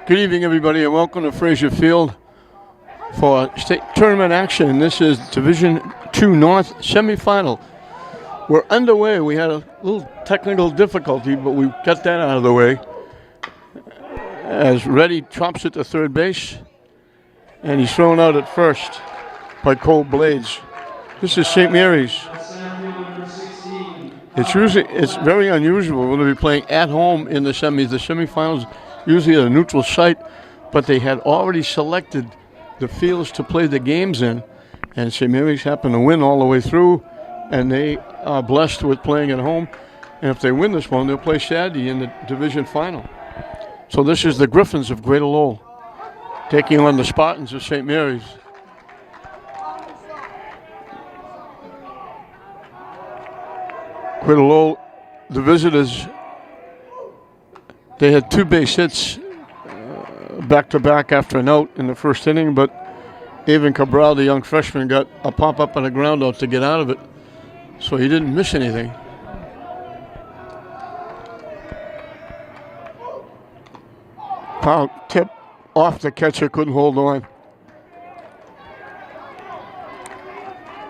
Good evening, everybody, and welcome to Fraser Field for state tournament action. This is Division II North semifinal. We're underway. We had a little technical difficulty, but we got that out of the way. As Reddy chops it to third base, and he's thrown out at first by Cole Blades. This is St. Mary's. It's very unusual. We're going to be playing at home in the semis. The semifinals usually at a neutral site, but they had already selected the fields to play the games in, and St. Mary's happened to win all the way through, and they are blessed with playing at home. And if they win this one, they'll play Saturday in the division final. So this is the Griffins of Greater Lowell taking on the Spartans of St. Mary's. Greater Lowell, the visitors, they had two base hits back-to-back after an out in the first inning, but Avon Cabral, the young freshman, got a pop-up and a ground out to get out of it, so he didn't miss anything. Foul tip off the catcher, couldn't hold on.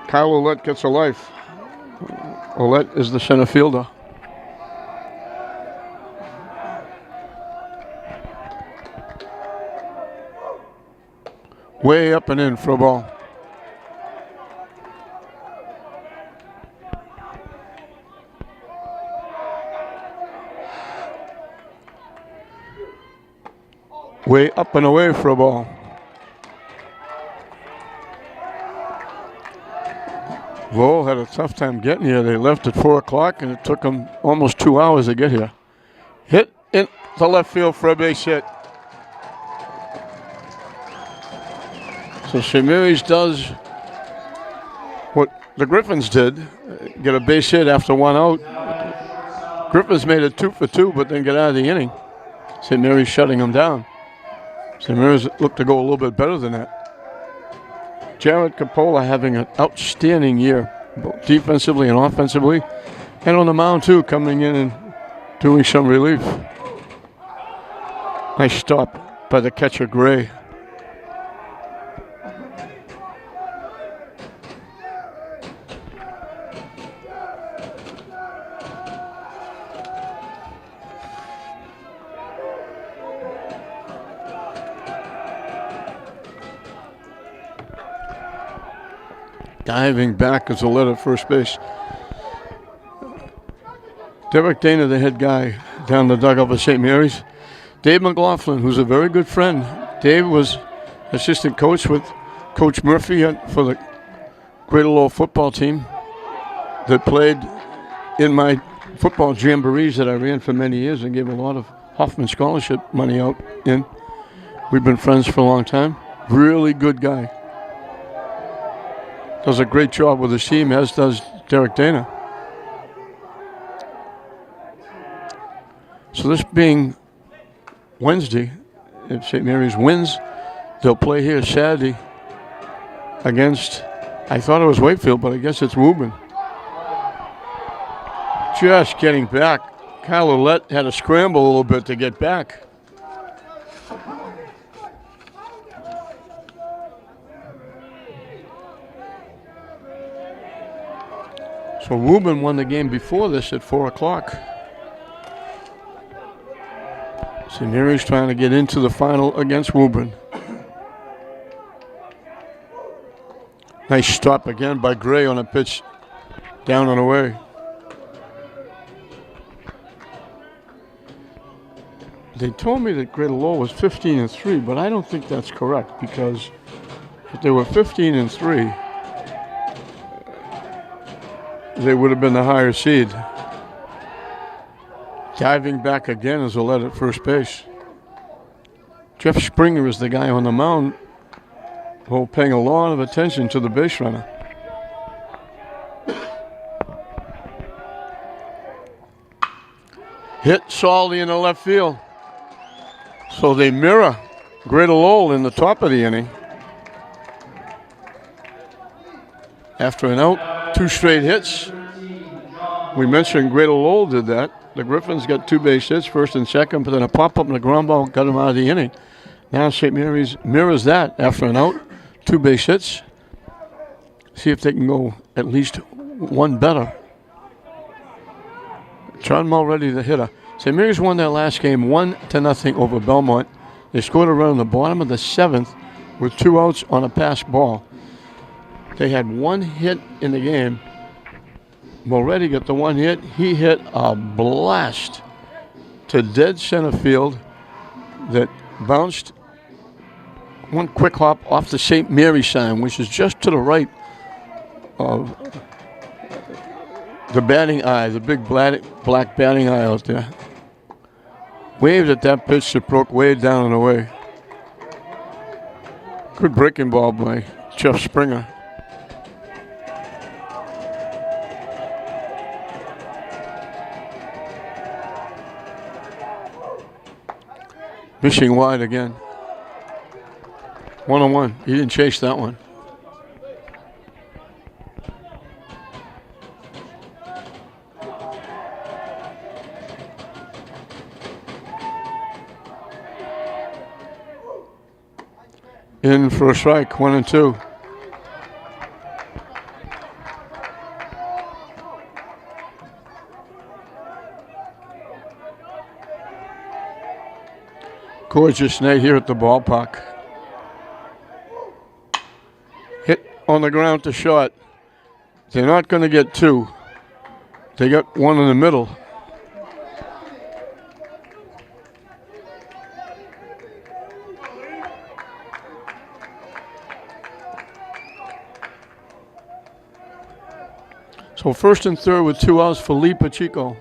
Kyle Ouellette gets a life. Ouellette is the center fielder. Way up and in for a ball. Way up and away for a ball. Lowell had a tough time getting here. They left at 4 o'clock, and it took them almost 2 hours to get here. Hit in the left field for a base hit. So St. Mary's does what the Griffins did, get a base hit after one out. Griffins made it 2 for 2, but then get out of the inning. St. Mary's shutting them down. St. Mary's looked to go a little bit better than that. Jared Capola having an outstanding year, both defensively and offensively, and on the mound too, coming in and doing some relief. Nice stop by the catcher, Gray. Diving back is Ouellette at first base. Derek Dana, the head guy down the dugout of St. Mary's. Dave McLaughlin, who's a very good friend. Dave was assistant coach with Coach Murphy for the Greater Lowell football team that played in my football jamborees that I ran for many years and gave a lot of Hoffman scholarship money out in. We've been friends for a long time. Really good guy. Does a great job with his team, as does Derek Dana. So this being Wednesday, if St. Mary's wins, they'll play here Saturday against, I thought it was Wakefield, but I guess it's Woburn. Just getting back. Kyle Ouellette had to scramble a little bit to get back. So Woburn won the game before this at 4 o'clock. St. Mary's trying to get into the final against Woburn. Nice stop again by Gray on a pitch down and away. They told me that Greater Lowell was 15-3, but I don't think that's correct, because if they were 15-3, they would have been the higher seed. Diving back again is Ouellette at first base. Jeff Springer is the guy on the mound who paying a lot of attention to the base runner. Hit Salty in the left field. So they mirror Greater Lowell in the top of the inning. After an out, 2 straight hits. We mentioned Greater Lowell did that. The Griffins got 2 base hits, first and second, but then a pop-up and a ground ball got them out of the inning. Now St. Mary's mirrors that after an out, 2 base hits. See if they can go at least one better. John Mulready, the hitter. St. Mary's won their last game 1-0 over Belmont. They scored around the bottom of the 7th with 2 outs on a pass ball. They had 1 hit in the game. Mulready got the 1 hit. He hit a blast to dead center field that bounced 1 quick hop off the St. Mary's sign, which is just to the right of the batting eye, the big black batting eye out there. Waved at that pitch that broke way down and away. Good breaking ball by Jeff Springer. Missing wide again. 1-1. He didn't chase that one. In for a strike, 1-2. Gorgeous night here at the ballpark. Hit on the ground to short. They're not going to get 2. They got 1 in the middle. So first and third with 2 outs for Lee Pacheco.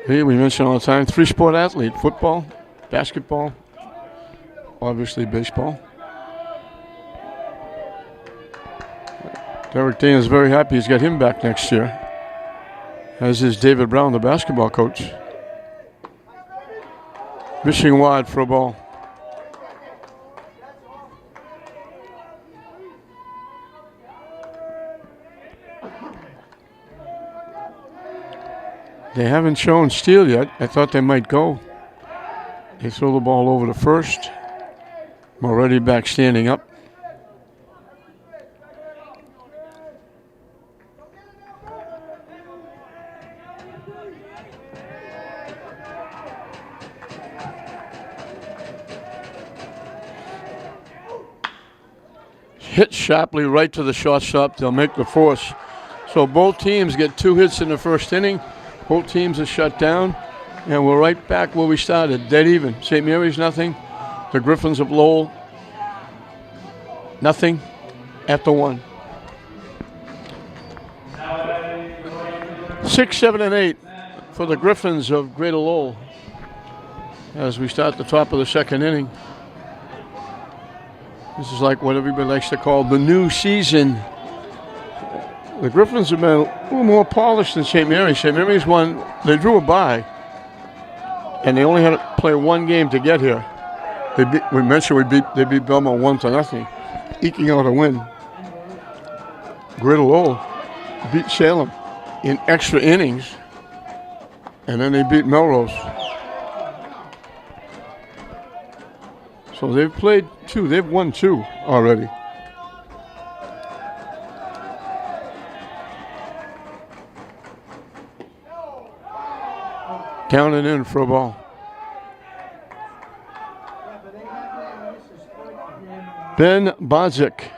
Lee, we mention all the time, 3-sport athlete: football, basketball, obviously baseball. Derek Dane is very happy he's got him back next year, as is David Brown, the basketball coach. Missing wide for a ball. They haven't shown steal yet. I thought they might go. They throw the ball over to first. Mulready back standing up. Hit sharply right to the shortstop. They'll make the force. So both teams get 2 hits in the first inning. Both teams are shut down, and we're right back where we started, dead even. St. Mary's nothing. The Griffins of Lowell nothing after 1. 6, 7, and 8 for the Griffins of Greater Lowell as we start the top of the second inning. This is like what everybody likes to call the new season. The Griffins have been a little more polished than St. Mary's. St. Mary's won, they drew a bye, and they only had to play 1 game to get here. They beat Belmont 1-0, eking out a win. Greater Lowell beat Salem in extra innings, and then they beat Melrose. So they've played 2. They've won 2 already. Down and in for a ball. Ben Bodzik.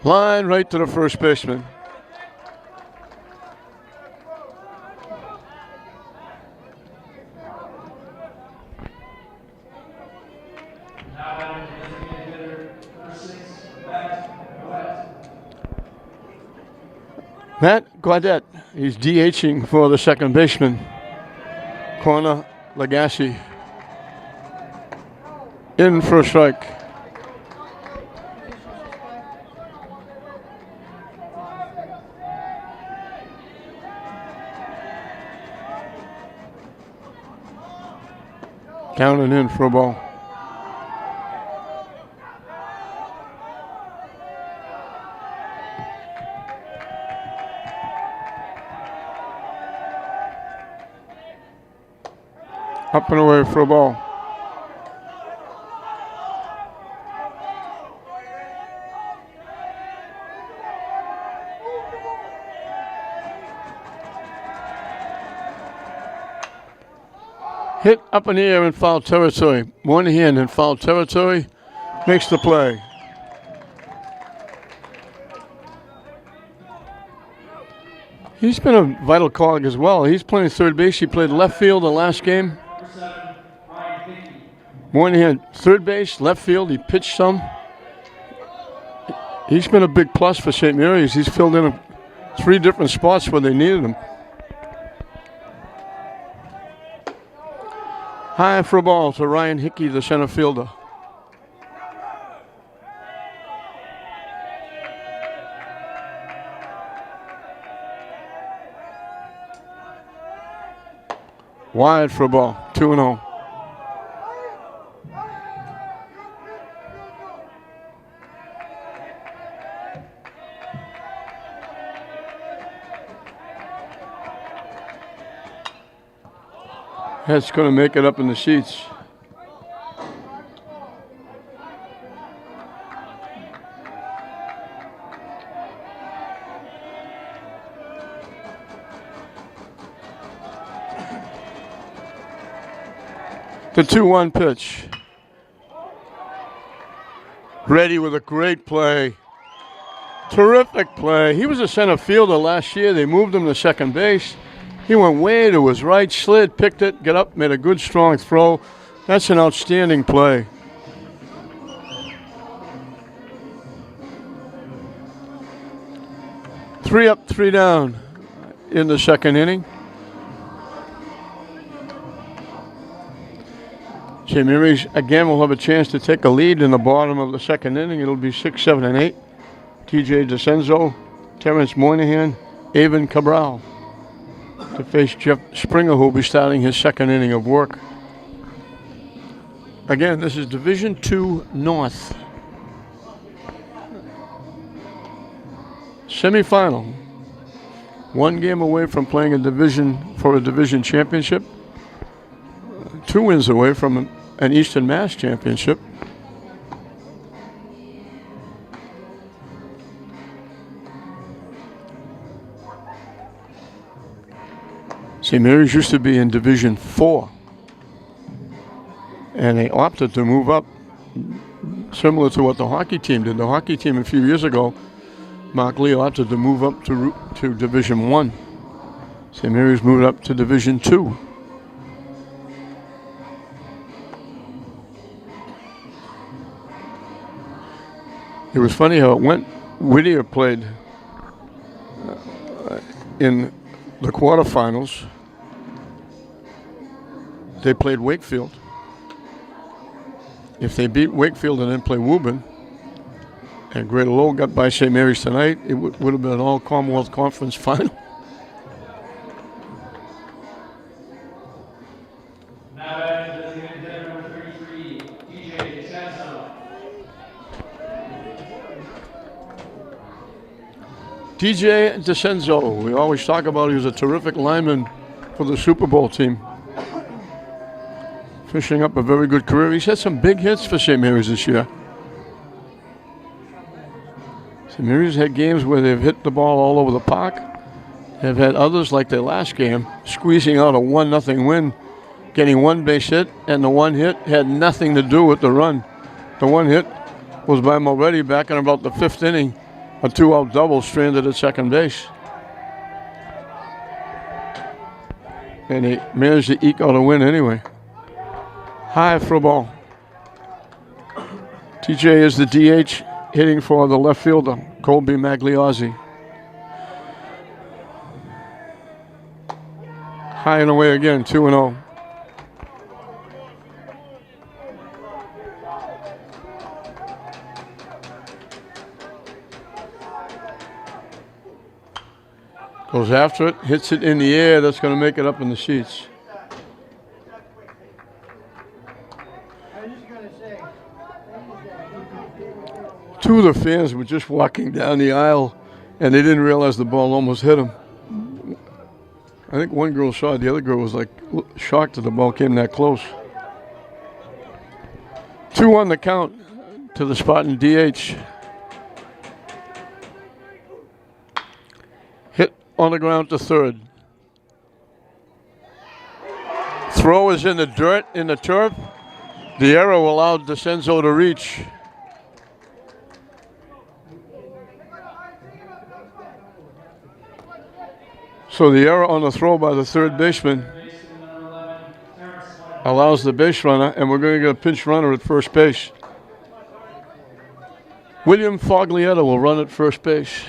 Line right to the first baseman. Matt Gaudet, he's DHing for the second baseman. Corner, Lagasse. In for a strike. Down and in for a ball. Up and away for a ball. Hit up in the air in foul territory. Moynihan in foul territory makes the play. He's been a vital cog as well. He's playing third base. He played left field the last game. Moynihan, third base, left field. He pitched some. He's been a big plus for St. Mary's. He's filled in 3 different spots where they needed him. High for a ball to Ryan Hickey, the center fielder. Wide for a ball, 2-0. That's going to make it up in the sheets. The 2-1 pitch. Ready with a great play. Terrific play. He was a center fielder last year. They moved him to second base. He went way to his right, slid, picked it, got up, made a good, strong throw. That's an outstanding play. Three up, 3 down in the second inning. St. Mary's again will have a chance to take a lead in the bottom of the second inning. It'll be 6, 7, and 8. TJ DeCenzo, Terrence Moynihan, Avon Cabral to face Jeff Springer, who will be starting his second inning of work. Again, this is Division II North. Semi-final. 1 game away from playing a division championship. 2 wins away from an Eastern Mass championship. St. Mary's used to be in Division IV, and they opted to move up, similar to what the hockey team did. The hockey team a few years ago, Mark Lee opted to move up to Division I. St. Mary's moved up to Division II. It was funny how it went. Whittier played in the quarterfinals. They played Wakefield. If they beat Wakefield and then play Woburn, and Greater Lowell got by St. Mary's tonight, it would have been an all-Commonwealth Conference final. DJ DeCenzo, we always talk about he was a terrific lineman for the Super Bowl team. Finishing up a very good career. He's had some big hits for St. Mary's this year. St. Mary's had games where they've hit the ball all over the park. They've had others, like their last game, squeezing out a 1-0 win, getting 1 base hit, and the 1 hit had nothing to do with the run. The 1 hit was by Moretti back in about the 5th inning. A 2-out double stranded at second base. And he managed to eke out a win anyway. High for a ball. TJ is the DH hitting for the left fielder, Colby Magliozzi. High and away again, 2-0. Goes after it, hits it in the air. That's going to make it up in the sheets. Two of the fans were just walking down the aisle, and they didn't realize the ball almost hit them. I think one girl saw it. The other girl was like shocked that the ball came that close. 2 on the count to the spot in DH. Hit on the ground to third. Throw is in the dirt, in the turf. The arrow allowed DeCenzo to reach. So the error on the throw by the third baseman allows the base runner, and we're going to get a pinch runner at first base. William Foglietta will run at first base.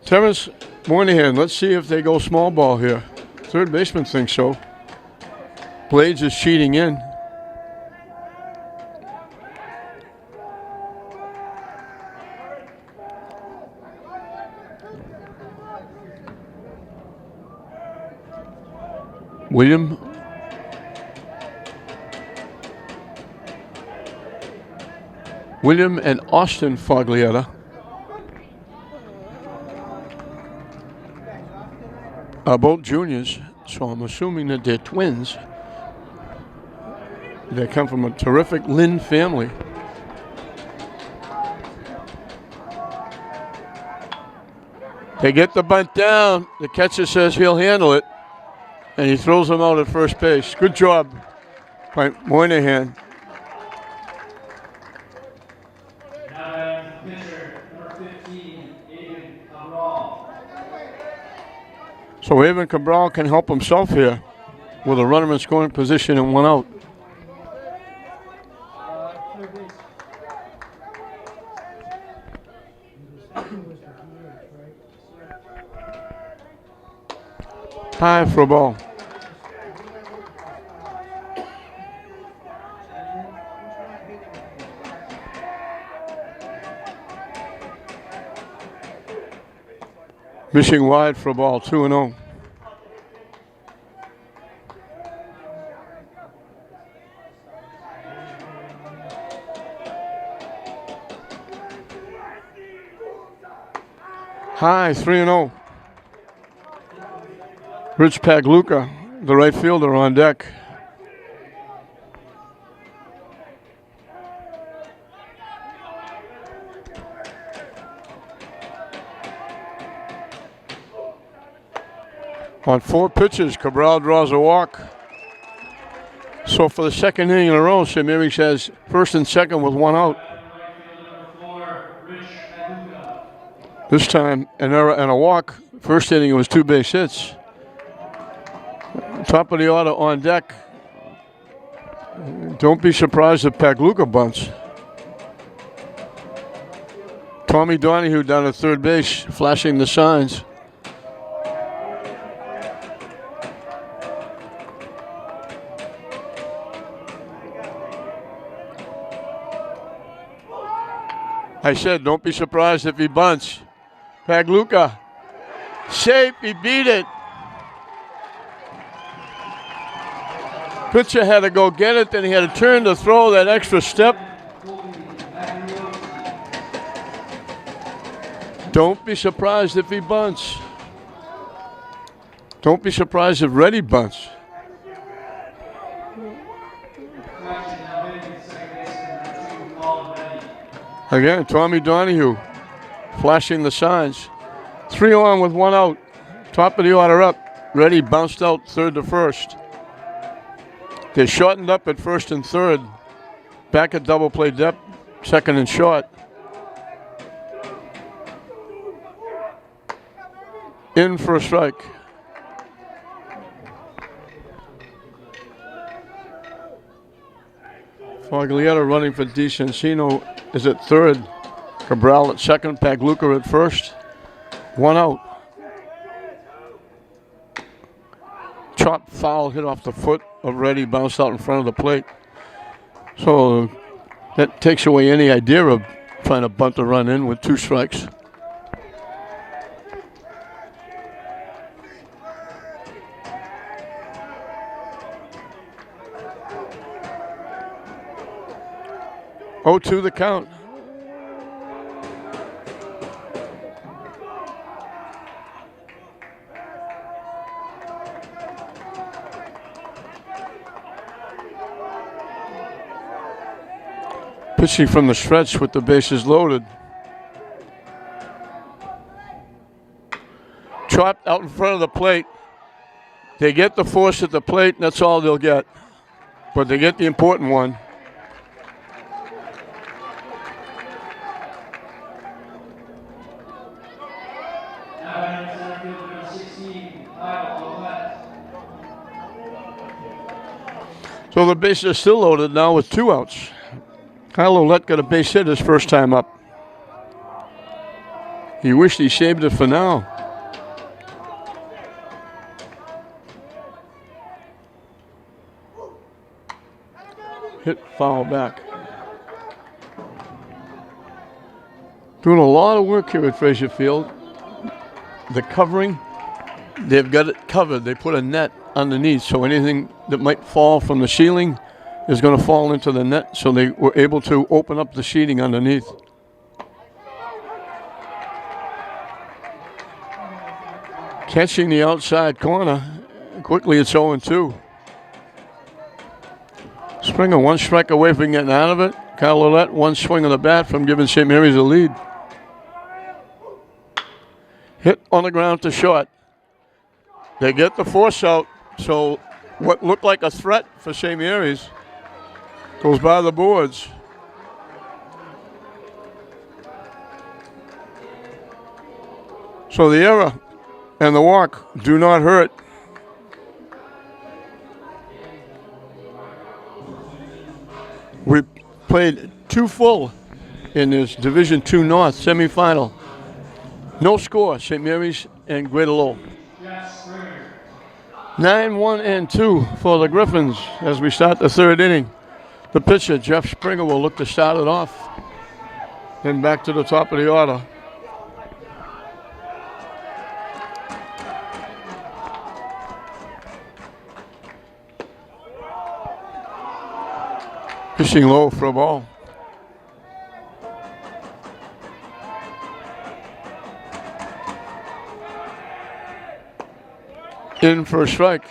Terrence Moynihan, let's see if they go small ball here. Third baseman thinks so. Blades is cheating in. William and Austin Foglietta are both juniors, so I'm assuming that they're twins. They come from a terrific Lynn family. They get the bunt down. The catcher says he'll handle it, and he throws him out at first base. Good job by Moynihan. So Evan Cabral can help himself here with a runner in scoring position and 1 out. High for a ball. Missing wide for a ball, 2-0. High, 3-0. Rich Pagluca, the right fielder, on deck. On 4 pitches, Cabral draws a walk. So for the second inning in a row, St. Mary's has first and second with 1 out. This time, an error and a walk. First inning, it was 2 base hits. Top of the order on deck. Don't be surprised if Pagluca bunts. Tommy Donahue down at third base, flashing the signs. I said, don't be surprised if he bunts. Pagluca, safe, he beat it. Pitcher had to go get it, then he had to turn to throw that extra step. Don't be surprised if he bunts. Don't be surprised if Reddy bunts. Again, Tommy Donahue flashing the signs. 3 on with 1 out. Top of the order up. Reddy bounced out third to first. They shortened up at first and third. Back at double play depth, second and short. In for a strike. Foglietta running for DeCencino is at third. Cabral at second, Pagluca at first. 1 out. Chop foul hit off the foot of Reddy, bounced out in front of the plate. So that takes away any idea of trying to bunt the run in with 2 strikes. 0-2 the count. Pitching from the stretch with the bases loaded. Chopped out in front of the plate. They get the force at the plate, and that's all they'll get. But they get the important one. So the bases are still loaded now with 2 outs. Kyle Lowell got a base hit his first time up. He wished he saved it for now. Hit foul back. Doing a lot of work here at Frazier Field. The covering, they've got it covered. They put a net underneath, so anything that might fall from the ceiling is going to fall into the net, so they were able to open up the sheeting underneath. Catching the outside corner. Quickly it's 0-2. Springer 1 strike away from getting out of it. Kyle Lowell 1 swing of the bat from giving St. Mary's a lead. Hit on the ground to short. They get the force out, so what looked like a threat for St. Mary's goes by the boards. So the error and the walk do not hurt. We played 2 full in this Division II North semifinal. No score, St. Mary's and Greater Lowell. 9-1-2 for the Griffins as we start the 3rd inning. The pitcher, Jeff Springer, will look to start it off. Then back to the top of the order. Pitching low for a ball. In for a strike.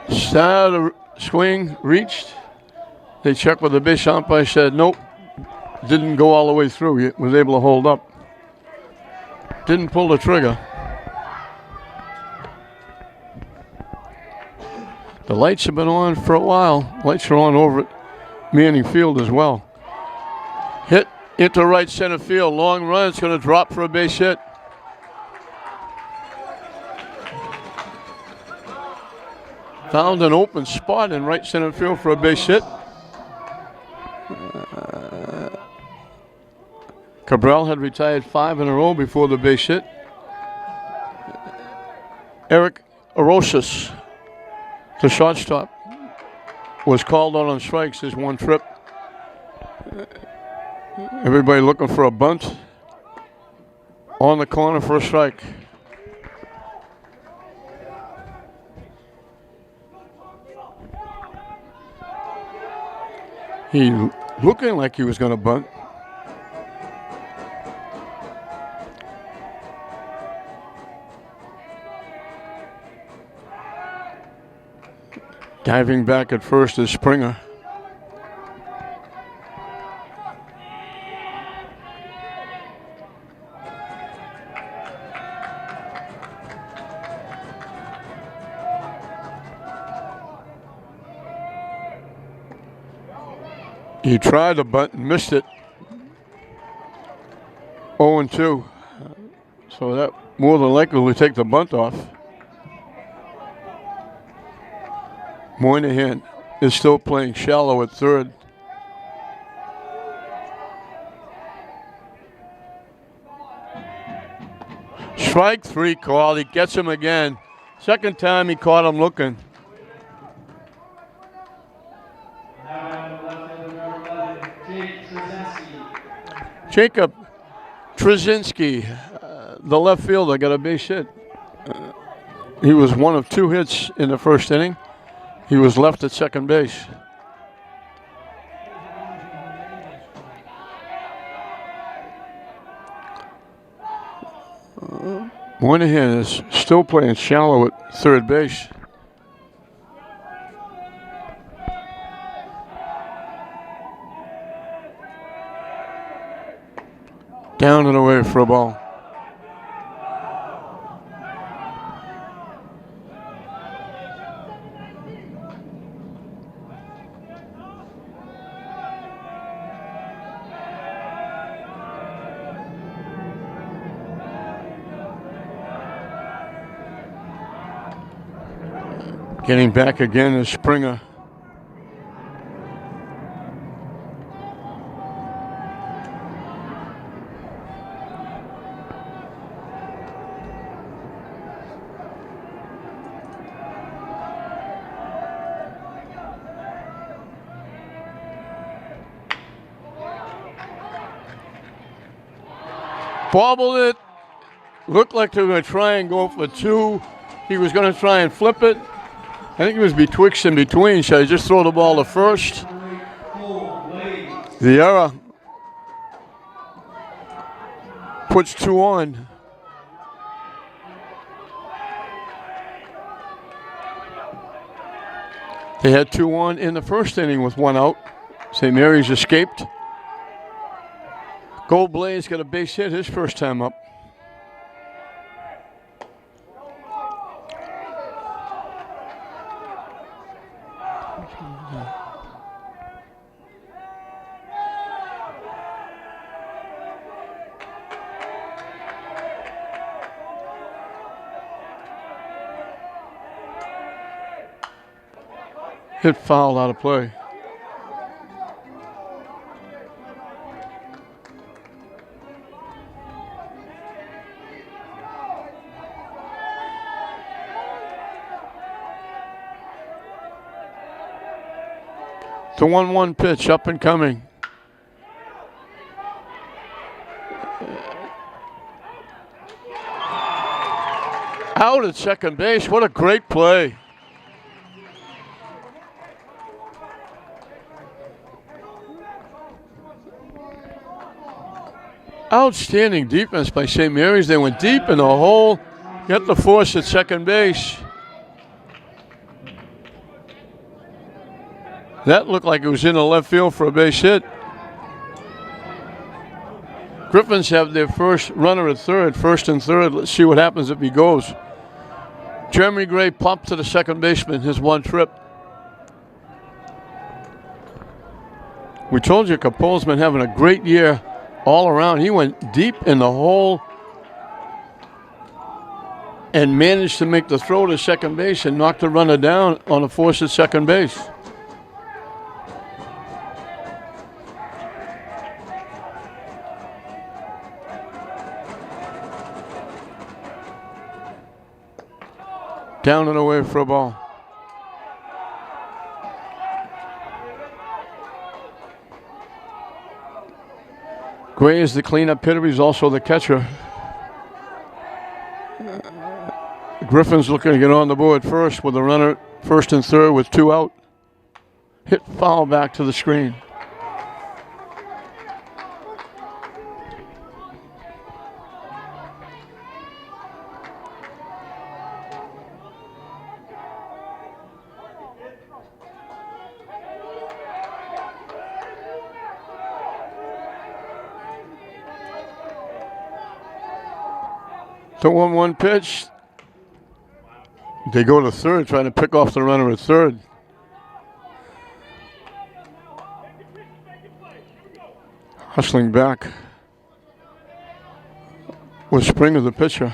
Start of the swing reached. They checked with the base umpire, said nope. Didn't go all the way through. He was able to hold up. Didn't pull the trigger. The lights have been on for a while. Lights are on over at Manning Field as well. Hit into right center field. Long run. It's going to drop for a base hit. Found an open spot in right center field for a base hit. Cabral had retired 5 in a row before the base hit. Eric Arosas, the shortstop, was called out on strikes his 1 trip. Everybody looking for a bunt. On the corner for a strike. He looking like he was going to bunt. Diving back at first is Springer. He tried the bunt and missed it. 0-2. So that more than likely will take the bunt off. Moynihan is still playing shallow at third. Strike 3 call. He gets him again. Second time he caught him looking. Jacob Trzynski, the left fielder got a base hit. He was one of 2 hits in the first inning. He was left at second base. Moynihan is still playing shallow at third base. Down and away for a ball. Getting back again is Springer. Bobbled it. Looked like they were going to try and go for 2. He was going to try and flip it. I think he was betwixt and between. Should I just throw the ball to first? The error puts 2 on. They had 2 on in the first inning with 1 out. St. Mary's escaped. Gold Blaze got a base hit his first time up. Hit foul out of play. The 1-1 pitch up and coming. Out at second base. What a great play. Outstanding defense by St. Mary's. They went deep in the hole, got the force at second base. That looked like it was in the left field for a base hit. Griffins have their first runner at third, first and third. Let's see what happens if he goes. Jeremy Gray popped to the second baseman, his 1 trip. We told you Capole's been having a great year all around. He went deep in the hole and managed to make the throw to second base and knock the runner down on a force at second base. Down and away for a ball. Gray is the cleanup hitter. He's also the catcher. Griffin's looking to get on the board first with a runner first and third with 2 out. Hit foul back to the screen. The 1-1 pitch. They go to third, trying to pick off the runner at third. Hustling back was Springer, the pitcher.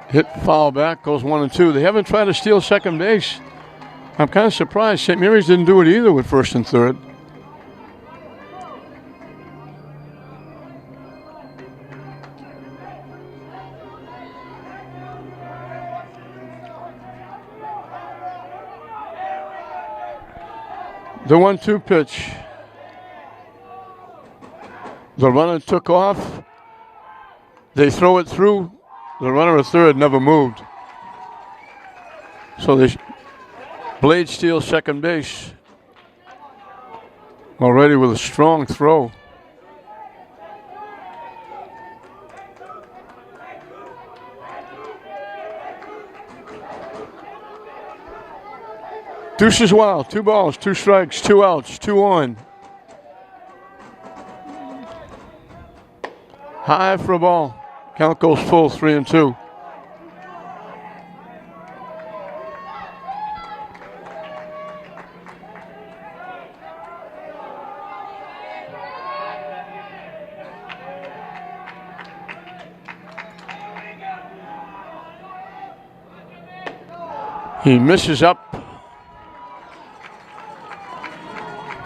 Hit foul back, goes 1 and 2. They haven't tried to steal second base. I'm kind of surprised St. Mary's didn't do it either with first and third. The 1-2 pitch. The runner took off. They throw it through. The runner at third never moved. So they Blade steals second base. Already with a strong throw. Deuces wild. 2 balls, 2 strikes, 2 outs, 2 on. High for a ball. Count goes full, 3-2. He misses up.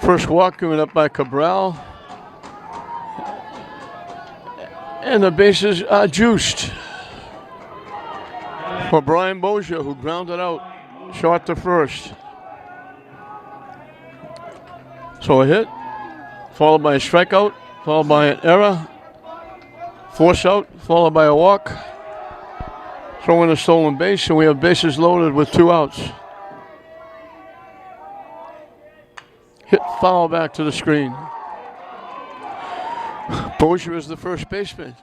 First walk given up by Cabral. And the bases are juiced for Brian Bozier, who grounded out short to first. So a hit, followed by a strikeout, followed by an error, force out, followed by a walk, throw in a stolen base, and we have bases loaded with 2 outs. Hit foul back to the screen. Bozier is the first baseman.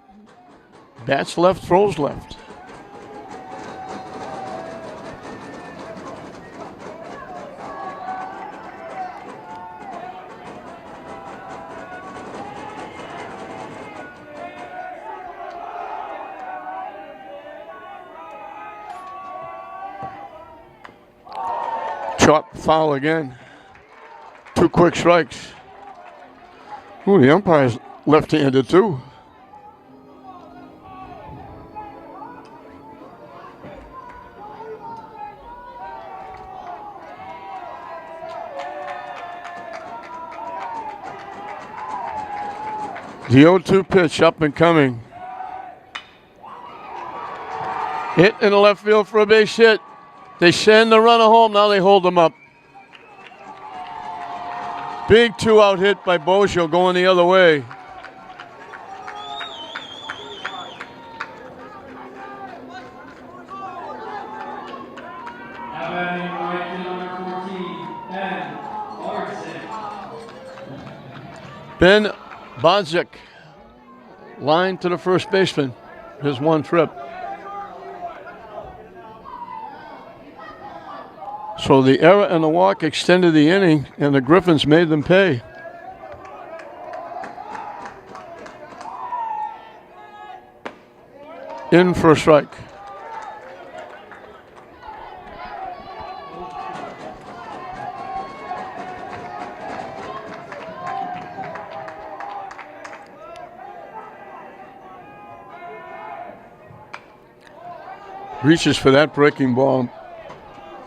Bats left, throws left. Chop foul again. 2 quick strikes. Ooh, the umpire's left-handed too. The 0-2 pitch up and coming. Hit in the left field for a base hit. They send the runner home, now they hold him up. Big 2-out hit by Bozier going the other way. Ben Bodzik, line to the first baseman, his 1 trip. So the error and the walk extended the inning, and the Griffins made them pay. In for a strike. Reaches for that breaking ball.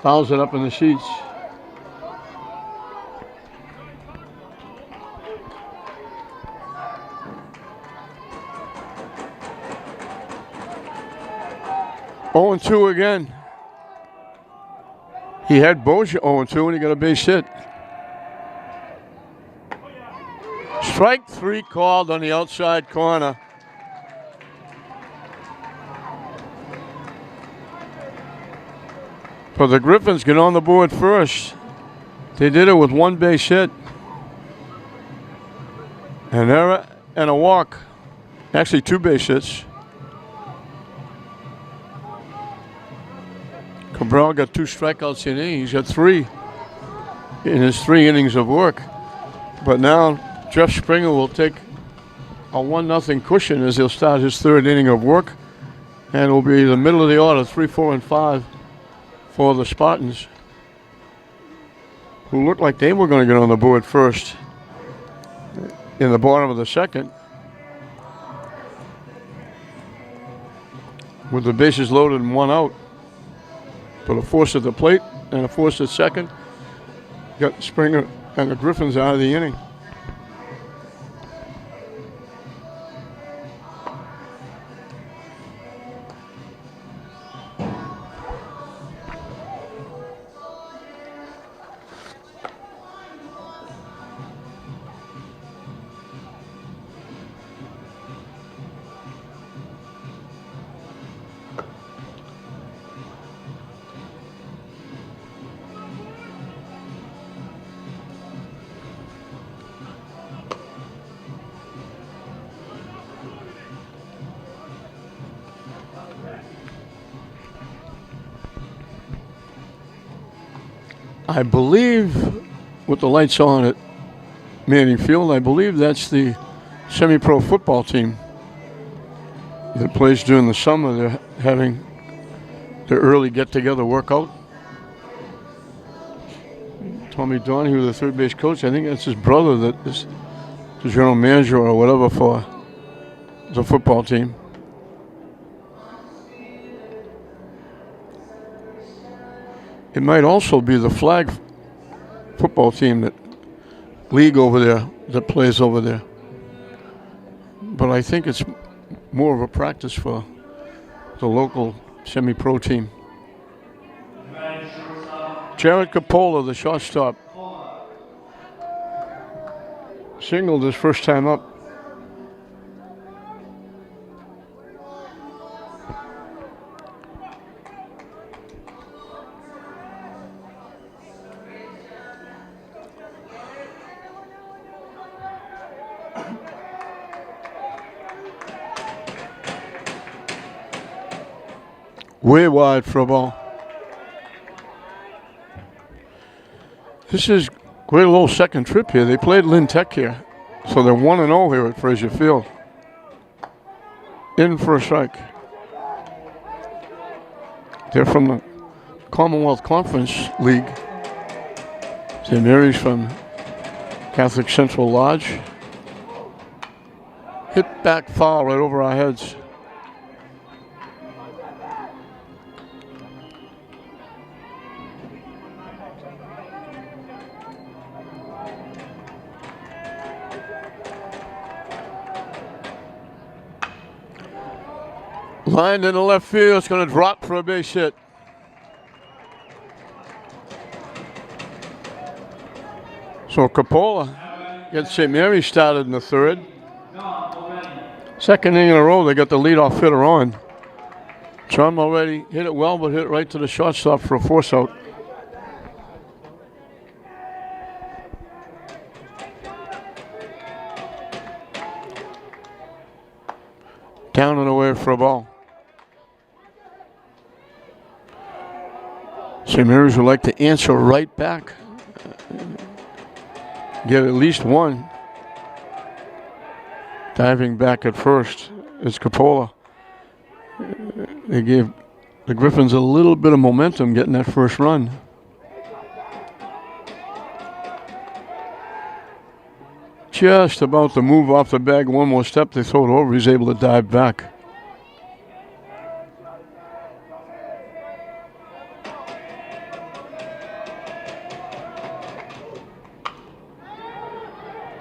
Fouls it up in the sheets. Oh, 0-2 again. He had Bozier 0-2 and he got a base hit. Strike 3 called on the outside corner. But the Griffins get on the board first. They did it with 1 base hit. An error and a walk. Actually 2 base hits. Cabral got 2 strikeouts in the inning. He's got 3 in his 3 innings of work. But now Jeff Springer will take a 1-0 cushion as he'll start his 3rd inning of work. And it will be the middle of the order, 3, 4, and 5. For the Spartans, who looked like they were going to get on the board first in the bottom of the 2nd. With the bases loaded and 1 out. But a force at the plate and a force at second. Got Springer and the Griffins out of the inning. I believe, with the lights on at Manning Field, I believe that's the semi-pro football team that plays during the summer. They're having their early get-together workout. Tommy Donahue, the third base coach, I think that's his brother that is the general manager or whatever for the football team. It might also be the flag football team that league over there that plays over there. But I think it's more of a practice for the local semi-pro team. Jared Coppola, the shortstop, singled his first time up. Way wide for a ball. This is Great Lowell's second trip here. They played Lynn Tech here, so they're 1-0 here at Frazier Field. In for a strike. They're from the Commonwealth Conference League. St. Mary's from Catholic Central Lodge. Hit back foul right over our heads. Lined in the left field, it's going to drop for a base hit. So Coppola gets St. Mary's started in the third. Second inning in a row, they got the leadoff hitter on. John Mulready hit it well, but hit it right to the shortstop for a force out. Down and away for a ball. St. Mary's would like to answer right back. Get at least one. Diving back at first is Coppola. They gave the Griffins a little bit of momentum getting that first run. Just about to move off the bag one more step, they throw it over. He's able to dive back.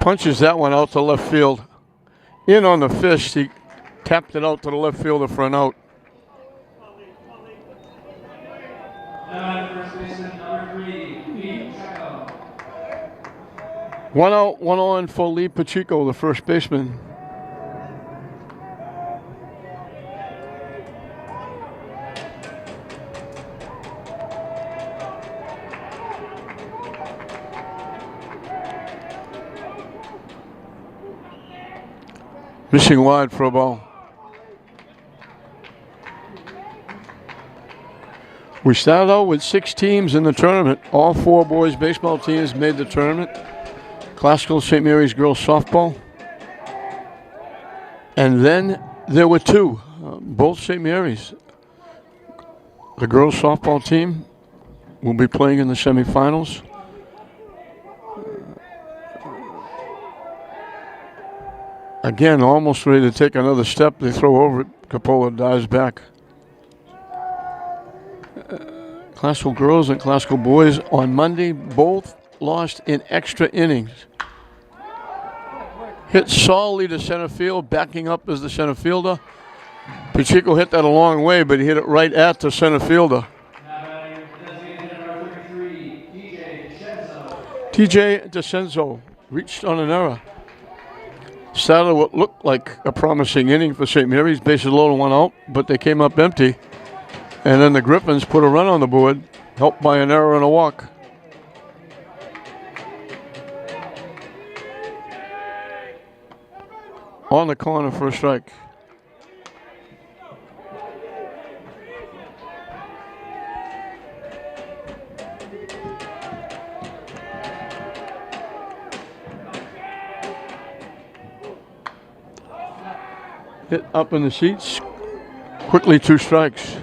Punches that one out to left field. In on the fist, he tapped it out to the left fielder for an out. One out, one on for Lee Pacheco, the first baseman. Missing wide for a ball. We started out with 6 teams in the tournament. All 4 boys baseball teams made the tournament. Classical St. Mary's girls softball. And then there were 2, both St. Mary's. The girls softball team will be playing in the semifinals. Again, almost ready to take another step. They throw over it. Coppola dives back. Classical girls and classical boys on Monday both lost in extra innings. Hit solidly to center field, backing up as the center fielder. Pacheco hit that a long way, but he hit it right at the center fielder. TJ DeCenzo reached on an error. Started what looked like a promising inning for St. Mary's, bases loaded, 1 out, but they came up empty. And then the Griffins put a run on the board, helped by an error and a walk. On the corner for a strike. hit up in the seats. Quickly 2 strikes.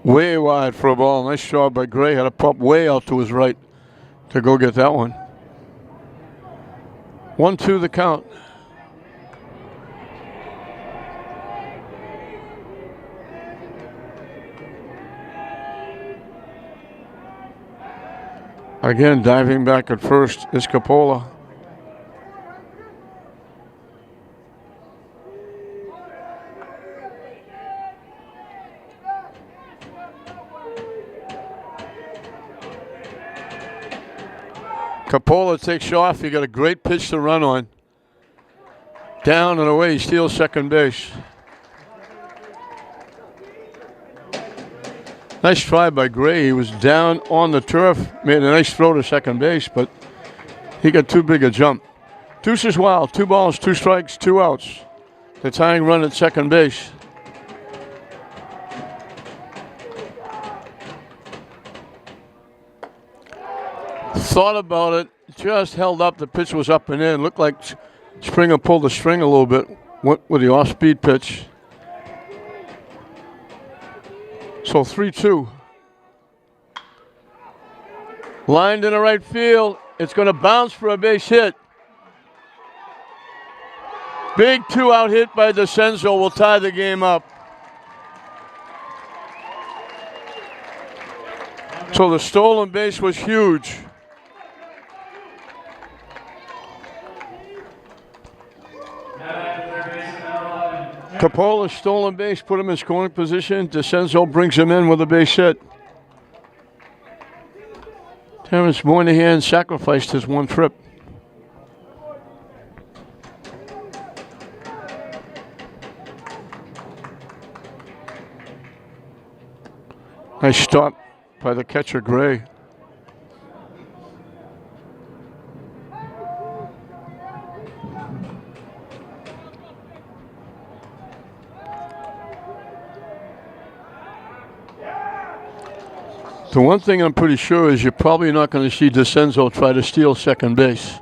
Way wide for a ball. Nice job by Gray. Had to pop way out to his right to go get that one. 1-2 the count. Again, diving back at first is Capola. Capola takes off. He got a great pitch to run on. Down and away. He steals second base. Nice try by Gray. He was down on the turf. Made a nice throw to second base, but he got too big a jump. Deuces wild. 2 balls, 2 strikes, 2 outs. The tying run at second base. Thought about it, just held up. The pitch was up and in. Looked like Springer pulled the string a little bit. Went with the off-speed pitch. So 3-2. Lined in the right field. It's going to bounce for a base hit. Big 2-out hit by DeCenzo will tie the game up. So the stolen base was huge. Capola's stolen base put him in scoring position. DeCenzo brings him in with a base hit. Terrence Moynihan sacrificed his 1 trip. Nice stop by the catcher, Gray. The one thing I'm pretty sure is you're probably not going to see DeCenzo try to steal second base.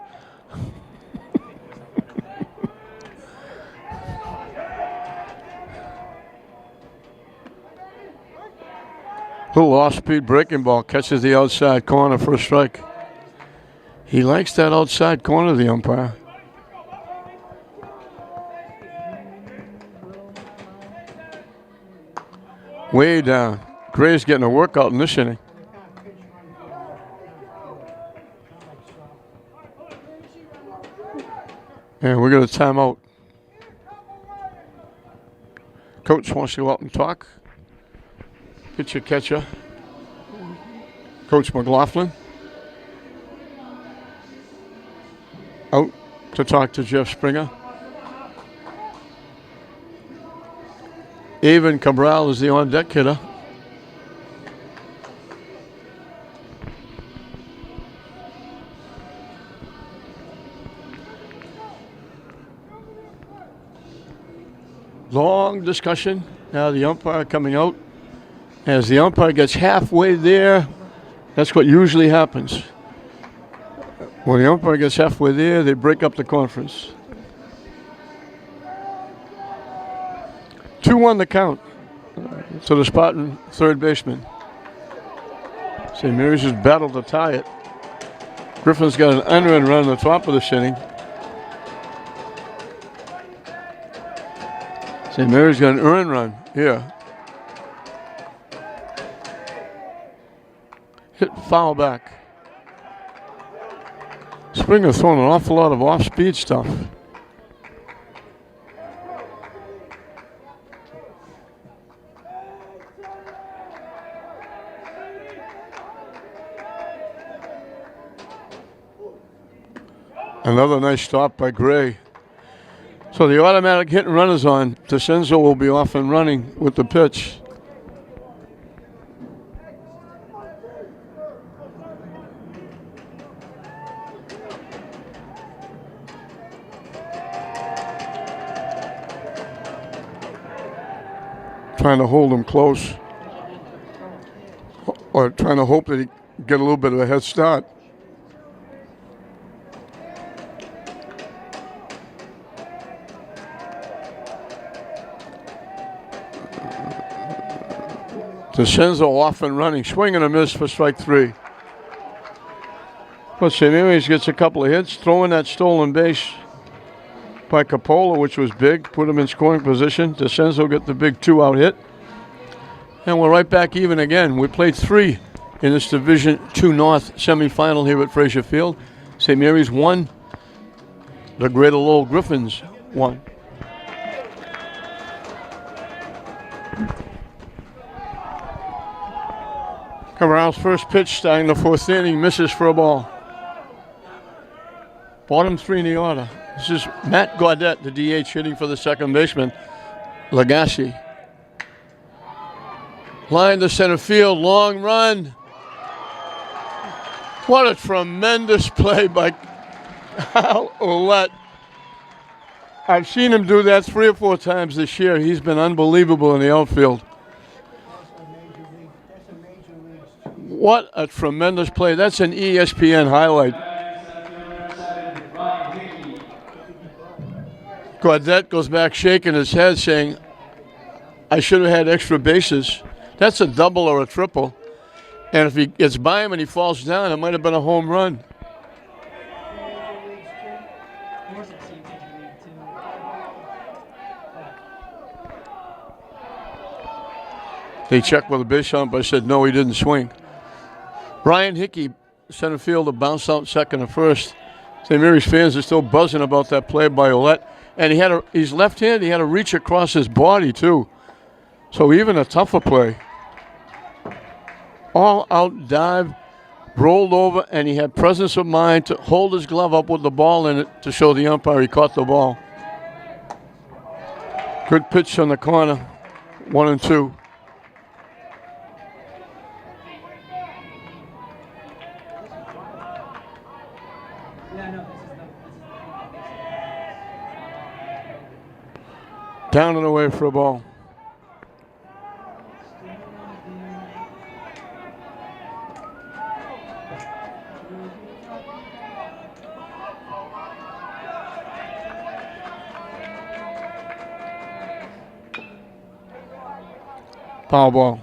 Little off-speed breaking ball catches the outside corner for a strike. He likes that outside corner, the umpire. Way down. Gray's getting a workout in this inning. And we're going to time out. Coach wants to go out and talk. Pitcher catcher. Coach McLaughlin. Out to talk to Jeff Springer. Evan Cabral is the on-deck hitter. Long discussion. Now the umpire coming out. As the umpire gets halfway there, that's what usually happens. When the umpire gets halfway there, they break up the conference. 2-1 the count to the Spartan third baseman. St. Mary's has battled to tie it. Griffin's got an unearned run on the top of this inning. St. Mary's got an earned run here. Hit foul back. Springer throwing an awful lot of off-speed stuff. Another nice stop by Gray. So the automatic hit and run is on. DeCenzo will be off and running with the pitch. trying to hold him close, or trying to hope that he get a little bit of a head start. DeCenzo off and running, swing and a miss for strike 3. But St. Mary's gets a couple of hits, throwing that stolen base by Coppola, which was big, put him in scoring position. DeCenzo get the big 2-out hit. And we're right back even again. We played 3 in this Division II North semifinal here at Frazier Field. St. Mary's won. The Greater Lowell Griffins won. Cabral's first pitch starting the 4th inning, misses for a ball. Bottom 3 in the order. This is Matt Gaudette, the DH, hitting for the second baseman, Lagasse. Line to center field, long run. What a tremendous play by Kyle Ouellette. I've seen him do that 3 or 4 times this year. He's been unbelievable in the outfield. What a tremendous play. That's an ESPN highlight. Gaudette goes back shaking his head saying, I should have had extra bases. That's a double or a triple. And if he gets by him and he falls down, it might have been a home run. They checked with the base ump. I said, no, he didn't swing. Ryan Hickey, center fielder, bounced out second and first. St. Mary's fans are still buzzing about that play by Ouellette. And he's left-handed. He had to reach across his body, too. So even a tougher play. All-out dive, rolled over, and he had presence of mind to hold his glove up with the ball in it to show the umpire he caught the ball. Good pitch on the corner, 1-2. Down and away for a ball. Foul ball.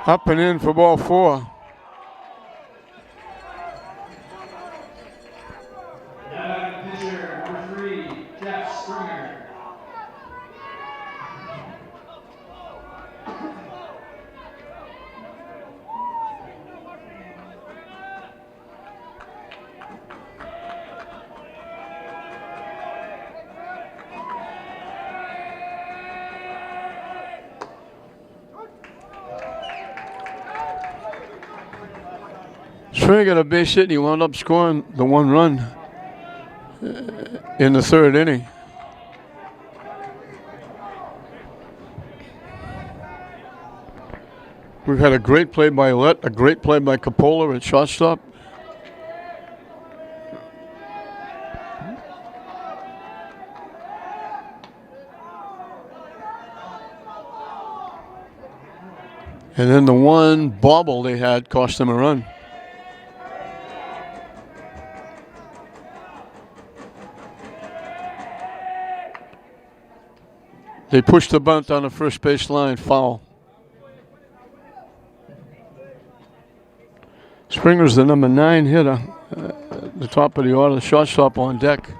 Up and in for ball 4. Pitcher, number 3, Jeff Springer. Springer got a base hit and he wound up scoring the 1 run in the 3rd inning. We've had a great play by Ouellette, a great play by Coppola at shortstop. And then the one bobble they had cost them a run. They pushed the bunt on the first base line, foul. Springer's the number 9 hitter at the top of the order, shortstop on deck.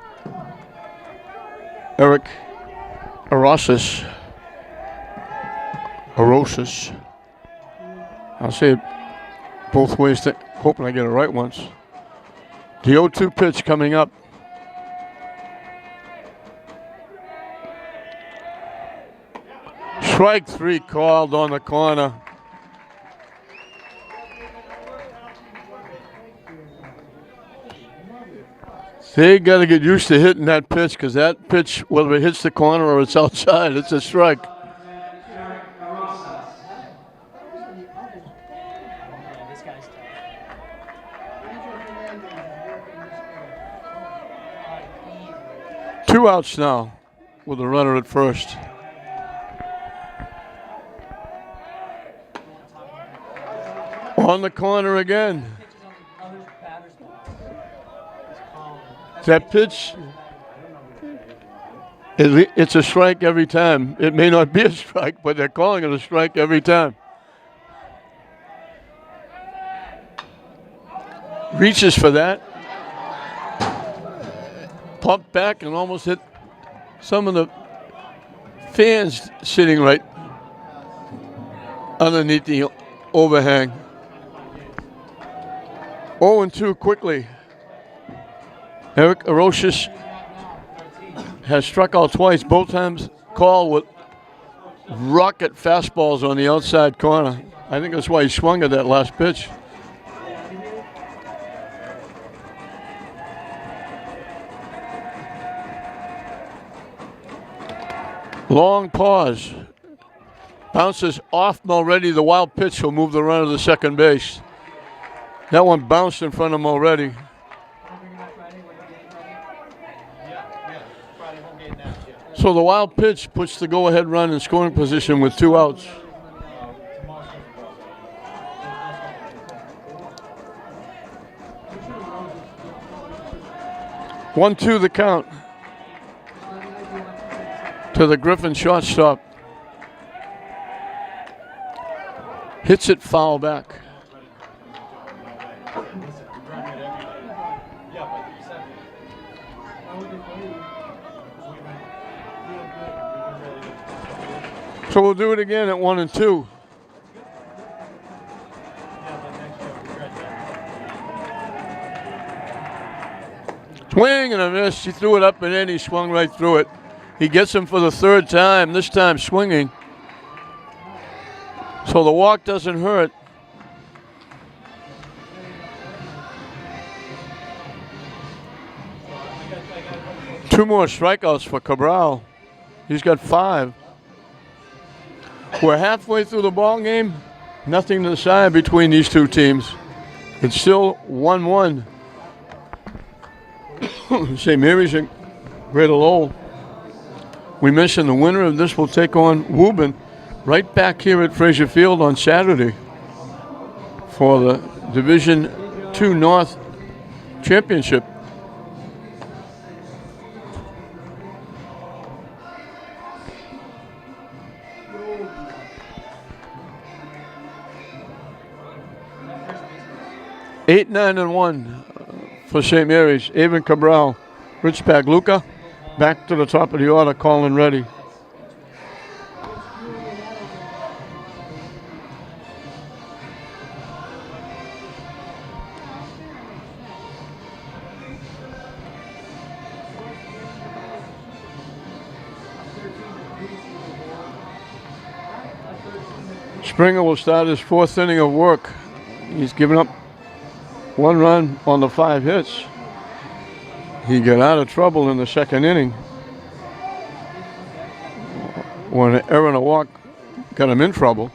Eric Arosis. I'll say it both ways, hoping I get it right once. The 0-2 pitch coming up. Strike 3 called on the corner. They got to get used to hitting that pitch, because that pitch, whether it hits the corner or it's outside, it's a strike. Two outs now with a runner at first. On the corner again. That pitch, it's a strike every time. It may not be a strike, but they're calling it a strike every time. Reaches for that. Pumped back and almost hit some of the fans sitting right underneath the overhang. 0-2 quickly. Eric Arocious has struck out twice, both times called with rocket fastballs on the outside corner. I think that's why he swung at that last pitch. Long pause. Bounces off Mulready. The wild pitch will move the runner to second base. That one bounced in front of Mulready. So the wild pitch puts the go-ahead run in scoring position with 2 outs. One, two, the count to the Griffin shortstop. Hits it foul back. So we'll do it again at 1-2. Swing and a miss. He threw it up and in. He swung right through it. He gets him for the 3rd time, this time swinging. So the walk doesn't hurt. Two more strikeouts for Cabral. He's got 5. We're halfway through the ball game. Nothing to decide between these two teams. It's still 1-1. St. Mary's and Greater Lowell. We mentioned the winner of this will take on Woburn right back here at Fraser Field on Saturday for the Division II North Championship. Eight, 9-1 for St. Mary's. Avon Cabral, Rich Pagluca, back to the top of the order, Colin Reddy. Springer will start his 4th inning of work. He's given up 1 run on the 5 hits. He got out of trouble in the 2nd inning when an error and a walk got him in trouble.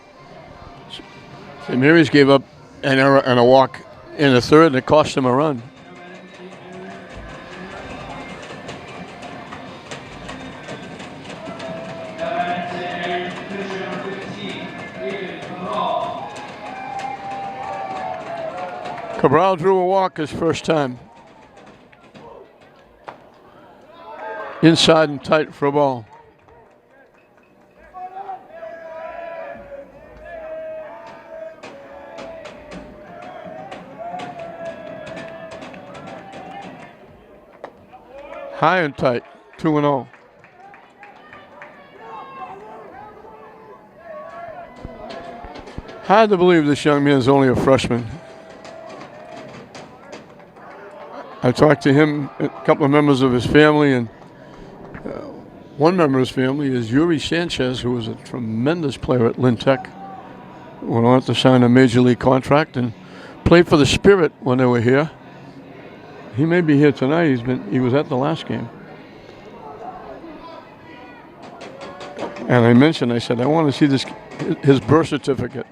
St. Mary's gave up an error and a walk in the 3rd, and it cost him a run. Cabral drew a walk his first time. Inside and tight for a ball. High and tight, 2-0. Hard to believe this young man is only a freshman. I talked to him, a couple of members of his family, and One member of his family is Yuri Sanchez, who was a tremendous player at Lynn Tech. Went on to sign a major league contract and played for the Spirit when they were here. He may be here tonight. He was at the last game. And I said, I want to see his birth certificate.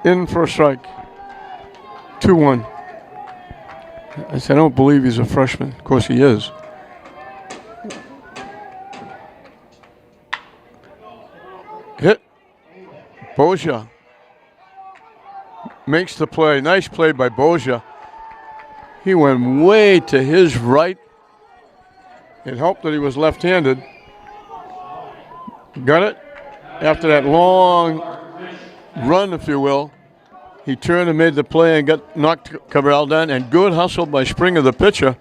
In for a strike. 2-1. I said, I don't believe he's a freshman. Of course he is. Hit. Boja makes the play. Nice play by Boja. He went way to his right. It helped that he was left-handed. Got it? After that long run, if you will, he turned and made the play and knocked Cabral down. And good hustle by Springer, the pitcher,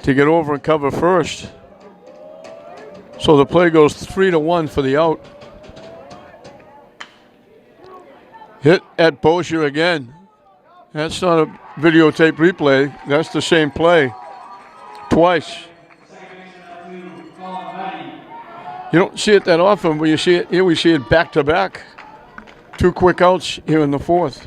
to get over and cover first. So the play goes 3-1 for the out. Hit at Bozier again. That's not a videotape replay. That's the same play. Twice. You don't see it that often, but you see it here. We see it back to back. 2 quick outs here in the 4th.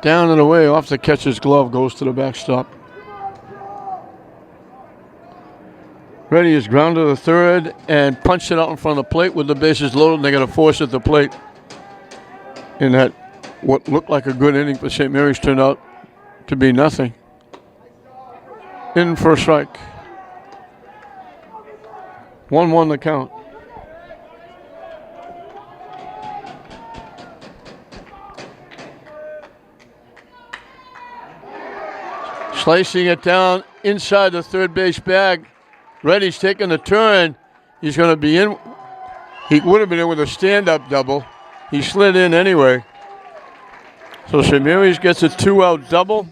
Down and away, off the catcher's glove, goes to the backstop. Reddy is grounded to the third and punched it out in front of the plate with the bases loaded, and they're going to force at the plate. In that, what looked like a good inning for St. Mary's turned out to be nothing. In for a strike. 1-1 the count. Slicing it down inside the third base bag. Reddy's taking the turn. He's going to be in. He would have been in with a stand-up double. He slid in anyway. So St. Mary's gets a 2-out double.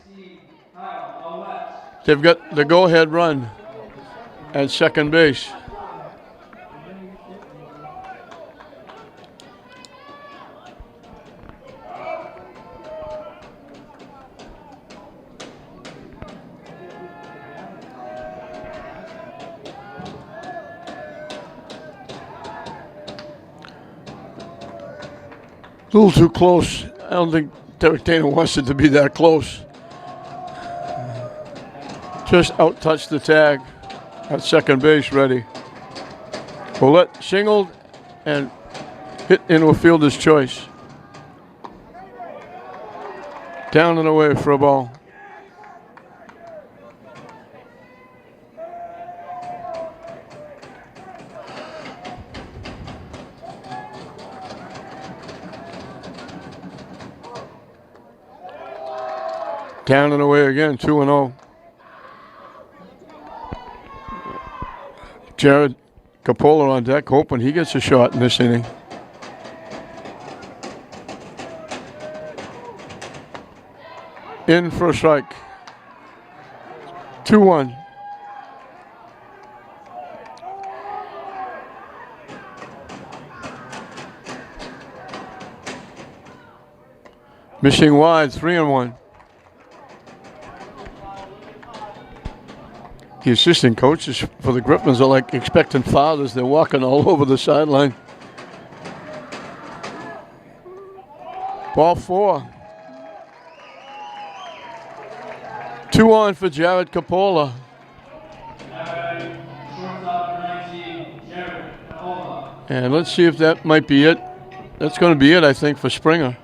They've got the go-ahead run at second base. A little too close. I don't think Derek Dana wants it to be that close. Just out-touched the tag at second base, Reddy. Ouellette singled and hit into a fielder's choice. Down and away for a ball. Down and away again, 2-0. Jared Capola on deck, hoping he gets a shot in this inning. In for a strike. 2-1. Missing wide, 3-1. The assistant coaches for the Griffins are like expectant fathers. They're walking all over the sideline. Ball 4. 2 on for Jared Capola. And let's see if that might be it. That's going to be it, I think, for Springer.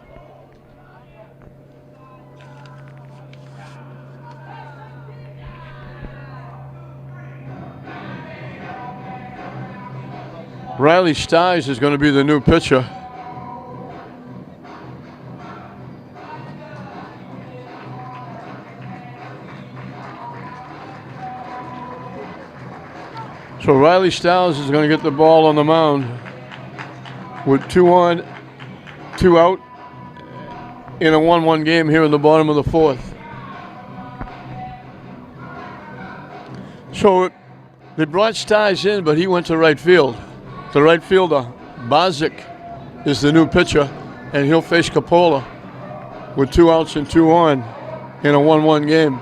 Riley Stiles is going to be the new pitcher. So Riley Stiles is going to get the ball on the mound with 2 on, 2 out in a 1-1 game here in the bottom of the 4th. So they brought Stiles in, but he went to right field. The right fielder, Barzik, is the new pitcher, and he'll face Coppola with 2 outs and 2 on in a 1-1 game.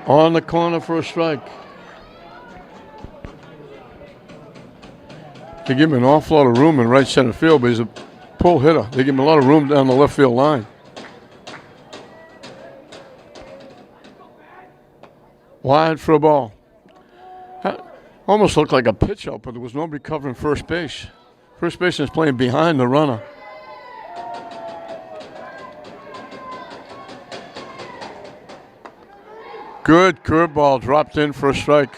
On the corner for a strike. They give him an awful lot of room in right center field, but he's a pull hitter. They give him a lot of room down the left field line. Wide for a ball. That almost looked like a pitch out, but there was nobody covering first base. First baseman is playing behind the runner. Good curveball dropped in for a strike.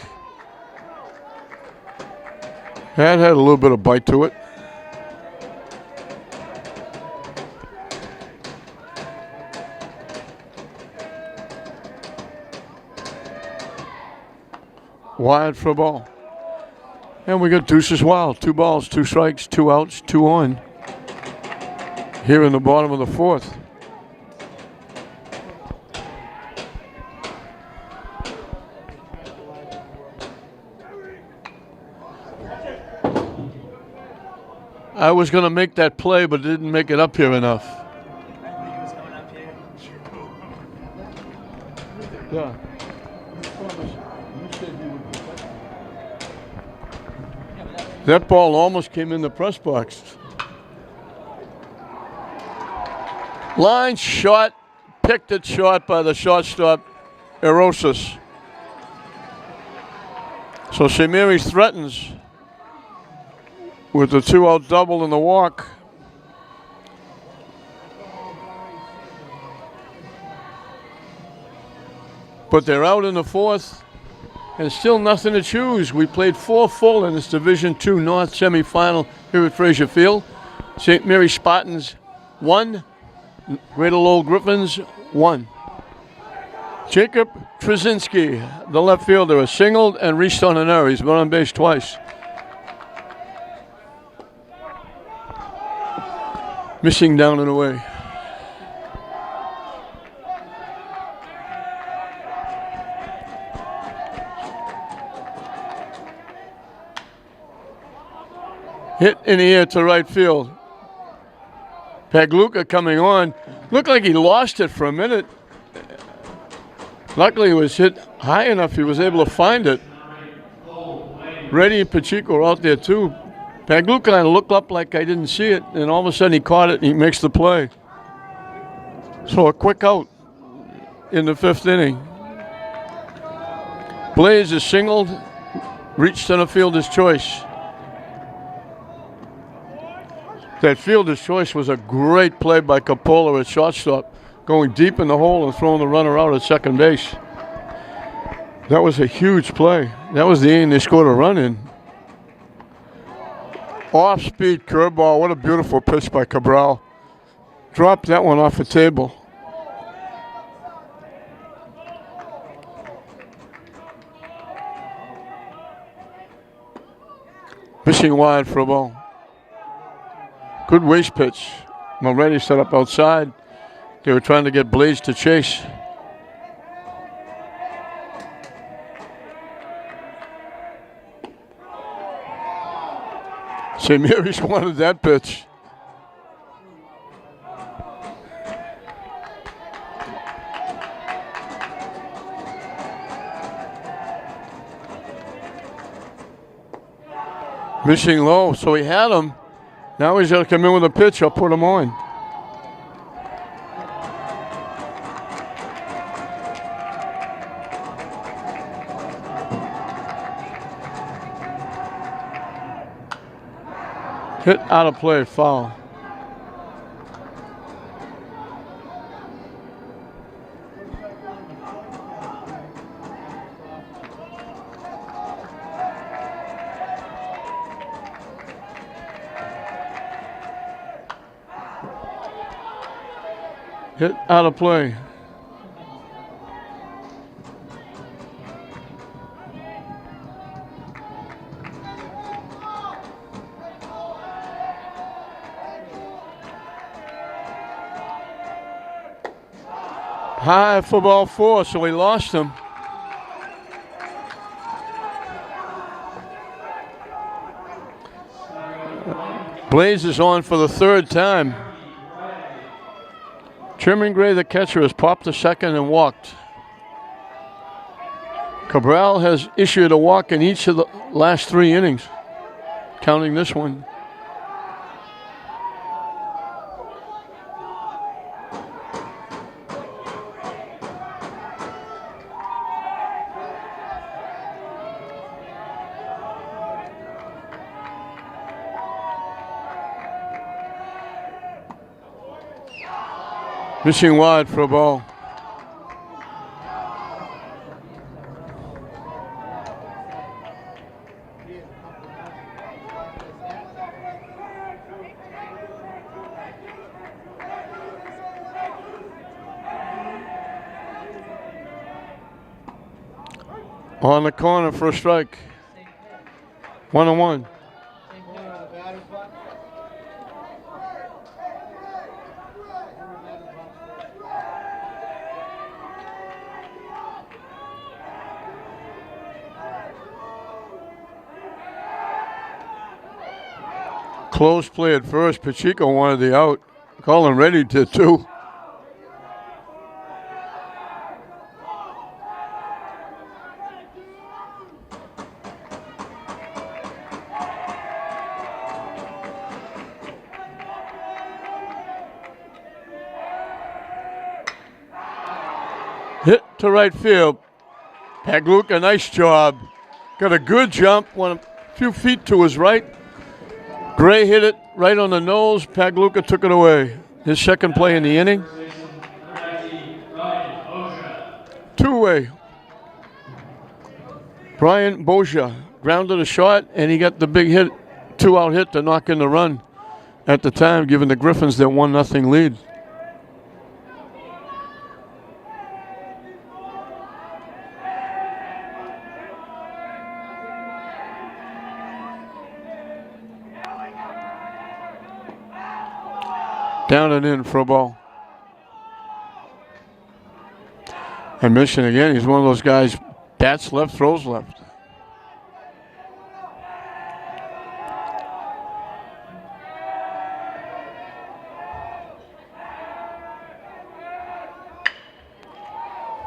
That had a little bit of bite to it. Wide for a ball. And we got deuces wild. 2 balls, 2 strikes, 2 outs, 2 on. Here in the bottom of the 4th. I was going to make that play, but didn't make it up here enough. Yeah. That ball almost came in the press box. Line shot, picked it short by the shortstop, Erosis. So Shemiri threatens with the 2-out double and the walk. But they're out in the 4th, and still nothing to choose. We played 4 full in this Division II North semifinal here at Frazier Field. St. Mary Spartans 1, Greater Lowell Griffins 1. Jacob Trzynski, the left fielder, has singled and reached on an error. He's been on base twice. Missing down and away. Hit in the air to right field. Pagluka coming on. Looked like he lost it for a minute. Luckily, it was hit high enough he was able to find it. Reddy and Pacheco are out there too. Pagluka kind of looked up like I didn't see it, and all of a sudden he caught it and he makes the play. So a quick out in the 5th inning. Blaze is singled, reached center fielder's choice. That fielder's choice was a great play by Coppola at shortstop, going deep in the hole and throwing the runner out at second base. That was a huge play. That was the inning they scored a run in. Off-speed curveball. What a beautiful pitch by Cabral. Dropped that one off the table. Fishing wide for a ball. Good waste pitch. Mulready set up outside. They were trying to get Blaze to chase. St. Mary's wanted that pitch. Missing low, so he had him. Now he's got to come in with a pitch. I'll put him on. Hit out of play, foul. Hit out of play. High for ball 4, so he lost him. Blaze is on for the third time. Truman Gray, the catcher, has popped to second and walked. Cabral has issued a walk in each of the last 3 innings, counting this one. Missing wide for a ball. On the corner for a strike. 1-1. Close play at first. Pacheco wanted the out. Colin Reddy did too. Hit to right field. Pagluka, nice job. Got a good jump, went a few feet to his right. Gray hit it right on the nose. Pagluka took it away. His second play in the inning. Two-way. Brian Boja grounded a shot, and he got the big hit, 2-out hit to knock in the run at the time, giving the Griffins their 1-0 lead. Down and in for a ball. And Mission again, he's one of those guys, bats left, throws left.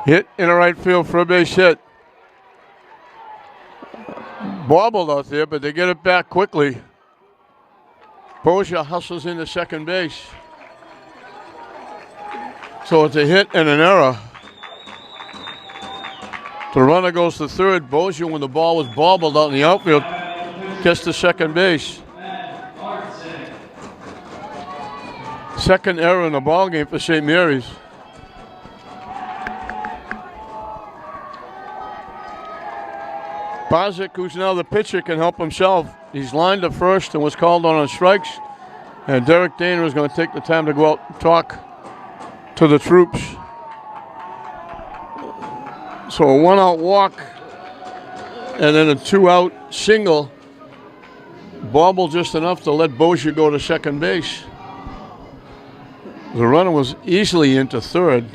Hit in the right field for a base hit. Bobbled out there, but they get it back quickly. Boja hustles into second base. So it's a hit and an error. The runner goes to third. Boja, when the ball was bobbled out in the outfield, gets to second base. Second error in the ball game for St. Mary's. Bozic, who's now the pitcher, can help himself. He's lined to first and was called on strikes. And Derek Dana is going to take the time to go out and talk to the troops. So a 1-out walk and then a 2-out single. Bobble just enough to let Bozier go to second base. The runner was easily into third.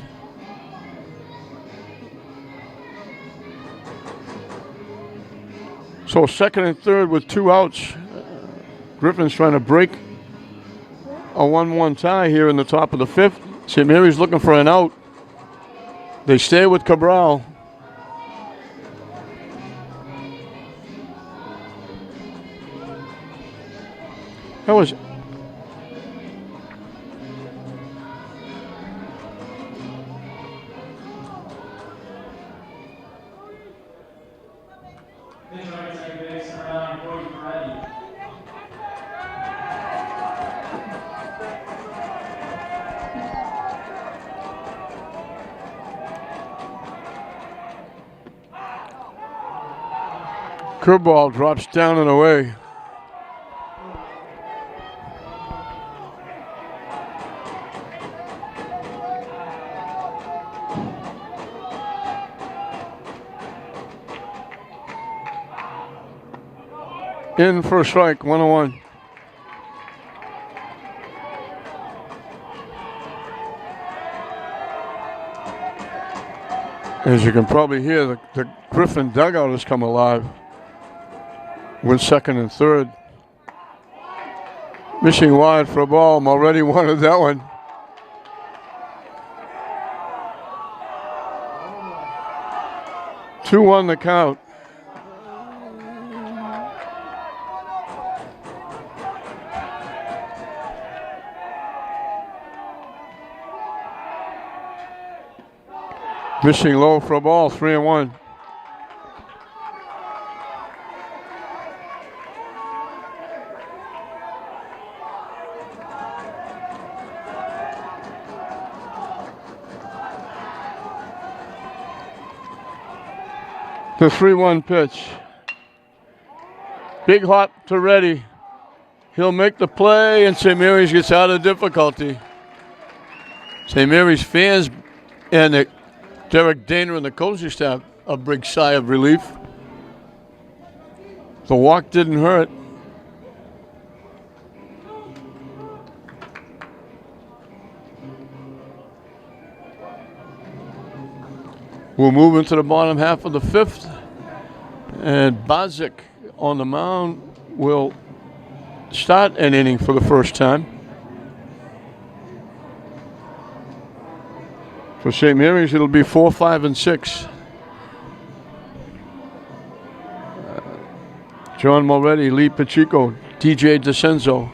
So second and third with 2 outs. Griffin's trying to break a 1-1 tie here in the top of the 5th. St. Mary's looking for an out. They stay with Cabral. That was curveball drops down and away. In for a strike, 1-1. As you can probably hear, the Griffin dugout has come alive with second and third. Missing wide for a ball. Already wanted that one. Two on the count. Missing low for a ball, 3-1. The 3-1 pitch. Big hop to Reddy. He'll make the play, and St. Mary's gets out of difficulty. St. Mary's fans and Derek Daner and the coaching staff a big sigh of relief. The walk didn't hurt. We'll move into the bottom half of the fifth. And Bozic on the mound will start an inning for the first time. For St. Mary's, it'll be 4, 5, and 6. John Moretti, Lee Pacheco, DJ DeCenzo.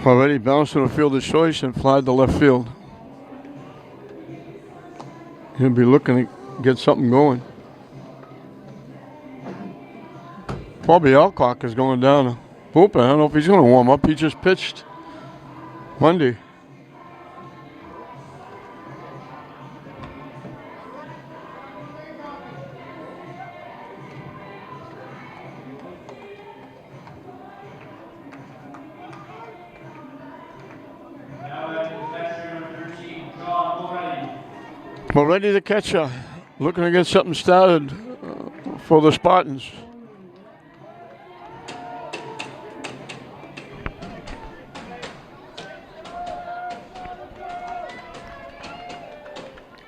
Already bounced to the fielder's choice and flied to left field. He'll be looking to get something going. Bobby Alcock is going down to bullpen. I don't know if he's going to warm up. He just pitched Monday. Moretti, the catcher, looking to get something started for the Spartans.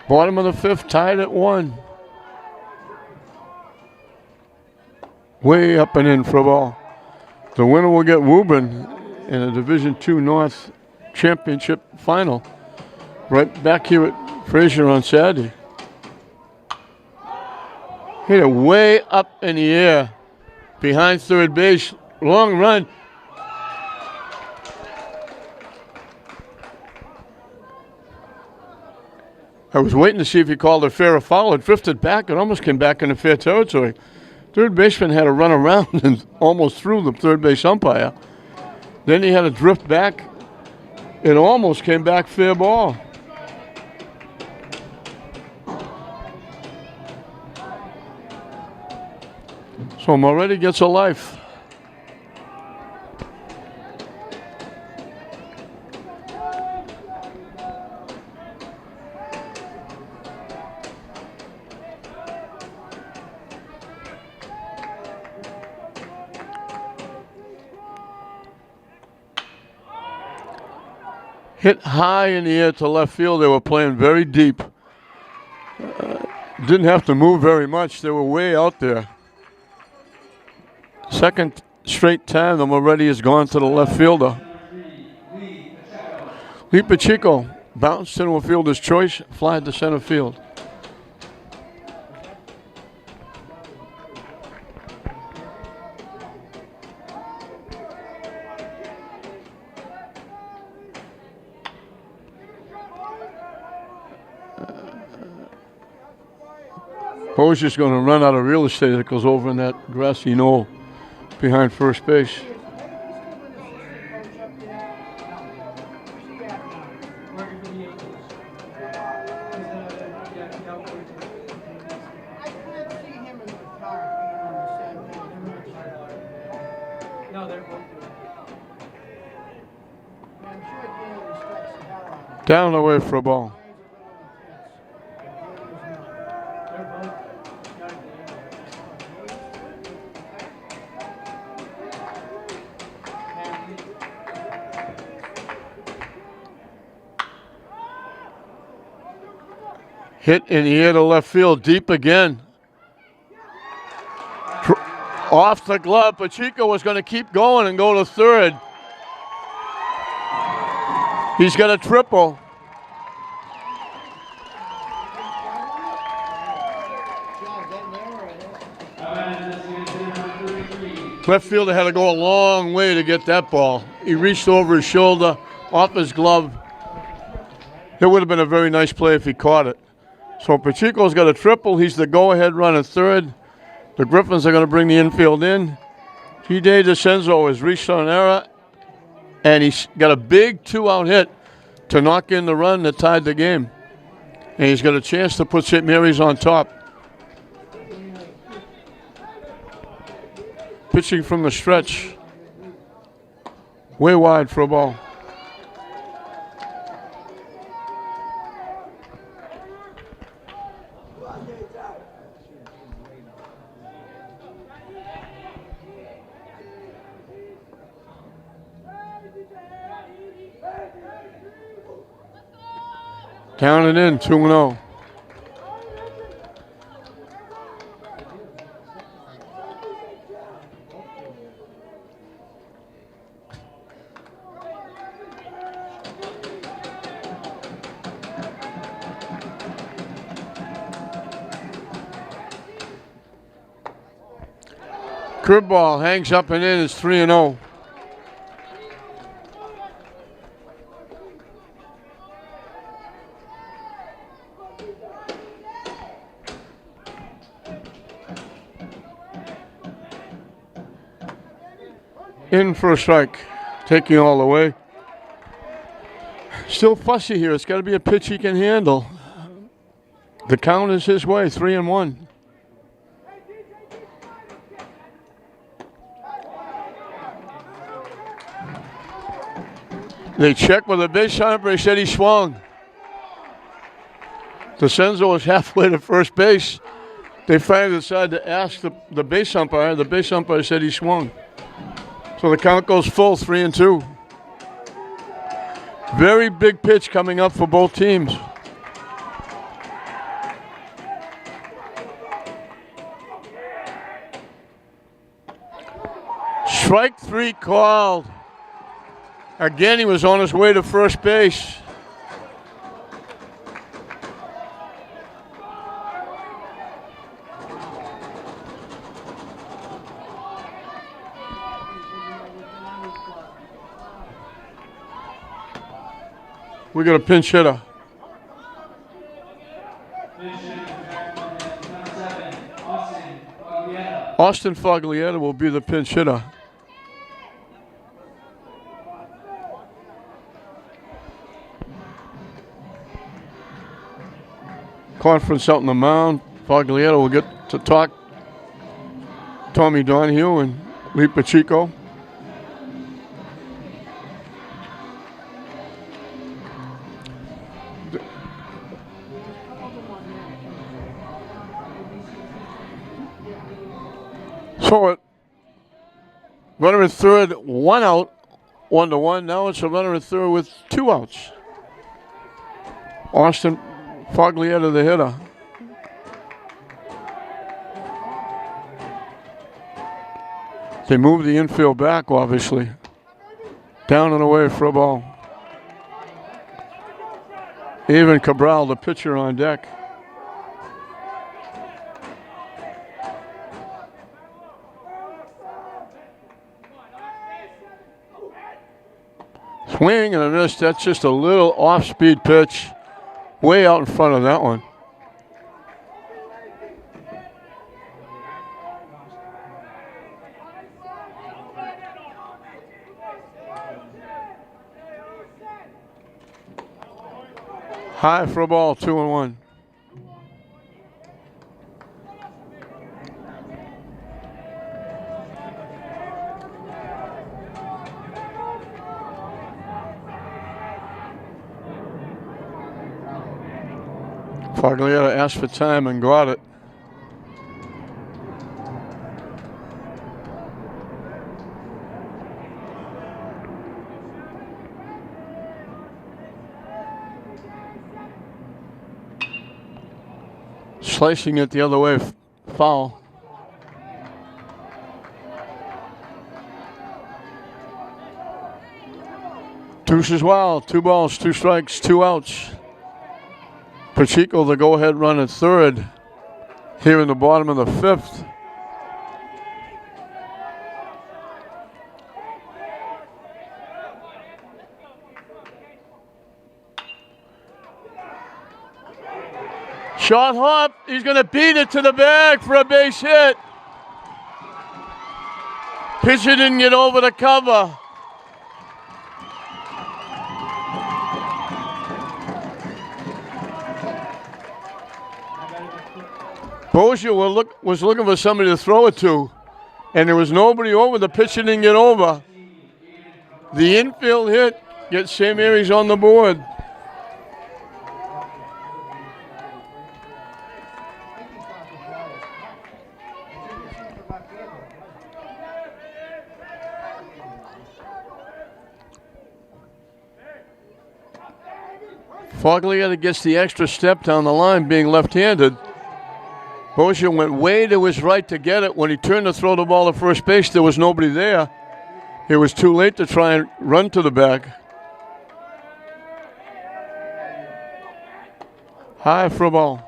Bottom of the fifth, tied at 1. Way up and in for a ball. The winner will get Woburn in a Division II North Championship final. Right back here at Fraser on Saturday. Hit it way up in the air behind third base. Long run. I was waiting to see if he called a fair or foul. It drifted back. It almost came back into fair territory. Third baseman had to run around and almost threw the third base umpire. Then he had to drift back. It almost came back fair ball. So Moretti gets a life. Hit high in the air to left field. They were playing very deep. Didn't have to move very much. They were way out there. Second straight time the Moretti has gone to the left fielder. Lee Pacheco bounced into a fielder's choice, flied to center field. Posier's going to run out of real estate that goes over in that grassy knoll behind first base. Down and away for a ball. Hit in the air to left field, deep again. Off the glove. Pacheco was going to keep going and go to third. He's got a triple. Left fielder had to go a long way to get that ball. He reached over his shoulder, off his glove. It would have been a very nice play if he caught it. So Pacheco's got a triple. He's the go-ahead run at third. The Griffins are going to bring the infield in. T.J. DeCenzo has reached on an error, and he's got a big two-out hit to knock in the run that tied the game. And he's got a chance to put St. Mary's on top. Pitching from the stretch. Way wide for a ball. Count it in, 2-0. Curveball hangs up and in, it's 3-0. In for a strike, taking all the way. Still fussy here. It's got to be a pitch he can handle. The count is his way, 3-1. They checked with a base umpire. He said he swung. DeCenzo was halfway to first base. They finally decided to ask the base umpire. The base umpire said he swung. So the count goes full, 3-2. Very big pitch coming up for both teams. Strike 3 called. Again, he was on his way to first base. We got a pinch hitter. Austin Foglietta will be the pinch hitter. Conference out on the mound. Foglietta will get to talk Tommy Donahue and Lee Pacheco. So it runner at third, 1 out, 1-1. Now it's a runner at third with 2 outs. Austin Foglietta, the hitter. They move the infield back, obviously. Down and away for a ball. Evan Cabral, the pitcher, on deck. Swing and a miss. That's just a little off-speed pitch. Way out in front of that one. High for a ball, 2-1. Foglietta asked for time and got it. Slicing it the other way, foul. Deuces wild, 2 balls, 2 strikes, 2 outs. Pacheco, the go-ahead run at third here in the bottom of the 5th. Short hop, he's going to beat it to the bag for a base hit. Pitcher didn't get over the cover. Bozier was looking for somebody to throw it to, and there was nobody over. The pitcher didn't get over. The infield hit gets St. Mary's on the board. Foglietta gets the extra step down the line, being left-handed. Bozier went way to his right to get it. When he turned to throw the ball to first base, there was nobody there. It was too late to try and run to the back. High for a ball.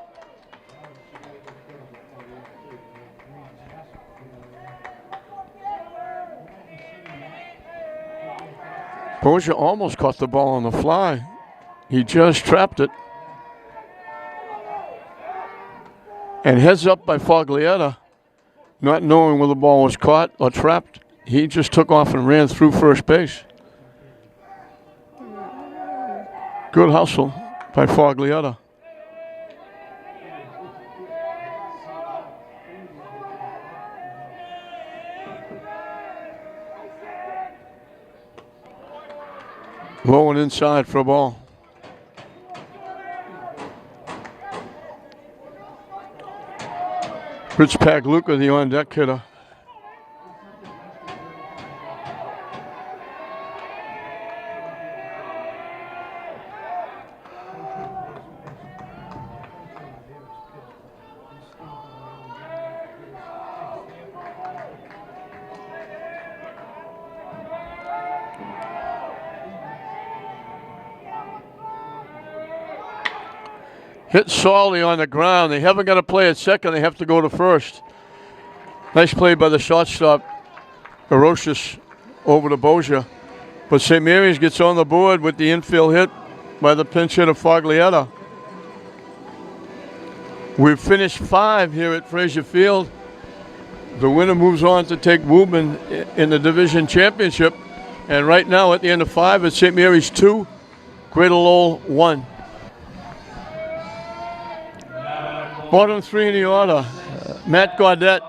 Bozier almost caught the ball on the fly. He just trapped it. And heads up by Foglietta, not knowing where the ball was caught or trapped. He just took off and ran through first base. Good hustle by Foglietta. Low and inside for a ball. Rich Pagluka, the on-deck hitter. Hit Solly on the ground. They haven't got to play at second. They have to go to first. Nice play by the shortstop, Arocious, over to Bozier. But St. Mary's gets on the board with the infield hit by the pinch hitter Foglietta. We've finished 5 here at Frazier Field. The winner moves on to take Woburn in the division championship. And right now at the end of 5, it's St. Mary's 2, Greater Lowell 1. Bottom 3 in the order. Matt Gaudette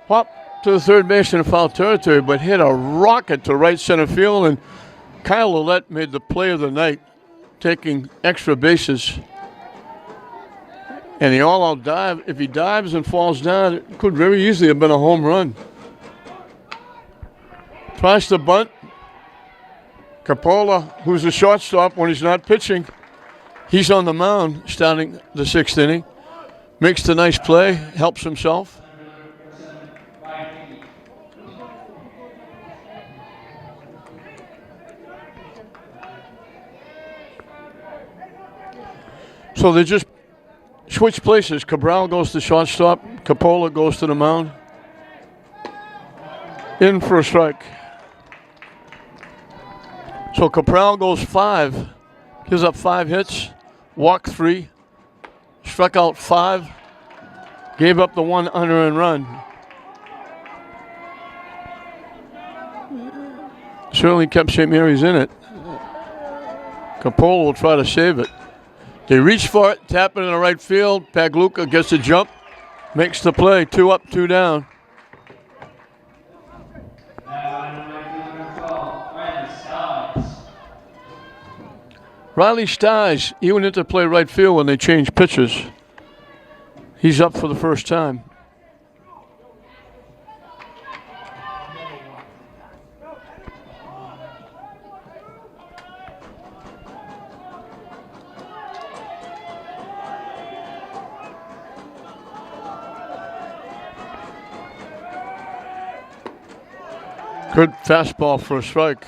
popped to the third base in foul territory, but hit a rocket to right center field, and Kyle Ouellette made the play of the night, taking extra bases. And the all-out dive, if he dives and falls down, it could very easily have been a home run. Tries to bunt. Coppola, who's the shortstop when he's not pitching, he's on the mound starting the 6th inning. Makes the nice play, helps himself. So they just switch places. Cabral goes to shortstop. Coppola goes to the mound. In for a strike. So Cabral goes 5. Gives up 5 hits. Walked 3. Struck out 5. Gave up the 1 unearned run. Certainly kept St. Mary's in it. Coppola will try to save it. They reach for it, tap it in the right field. Pagluka gets a jump, makes the play. 2 up, 2 down. Riley Stiles, he went in to play right field when they changed pitchers. He's up for the first time. Good fastball for a strike.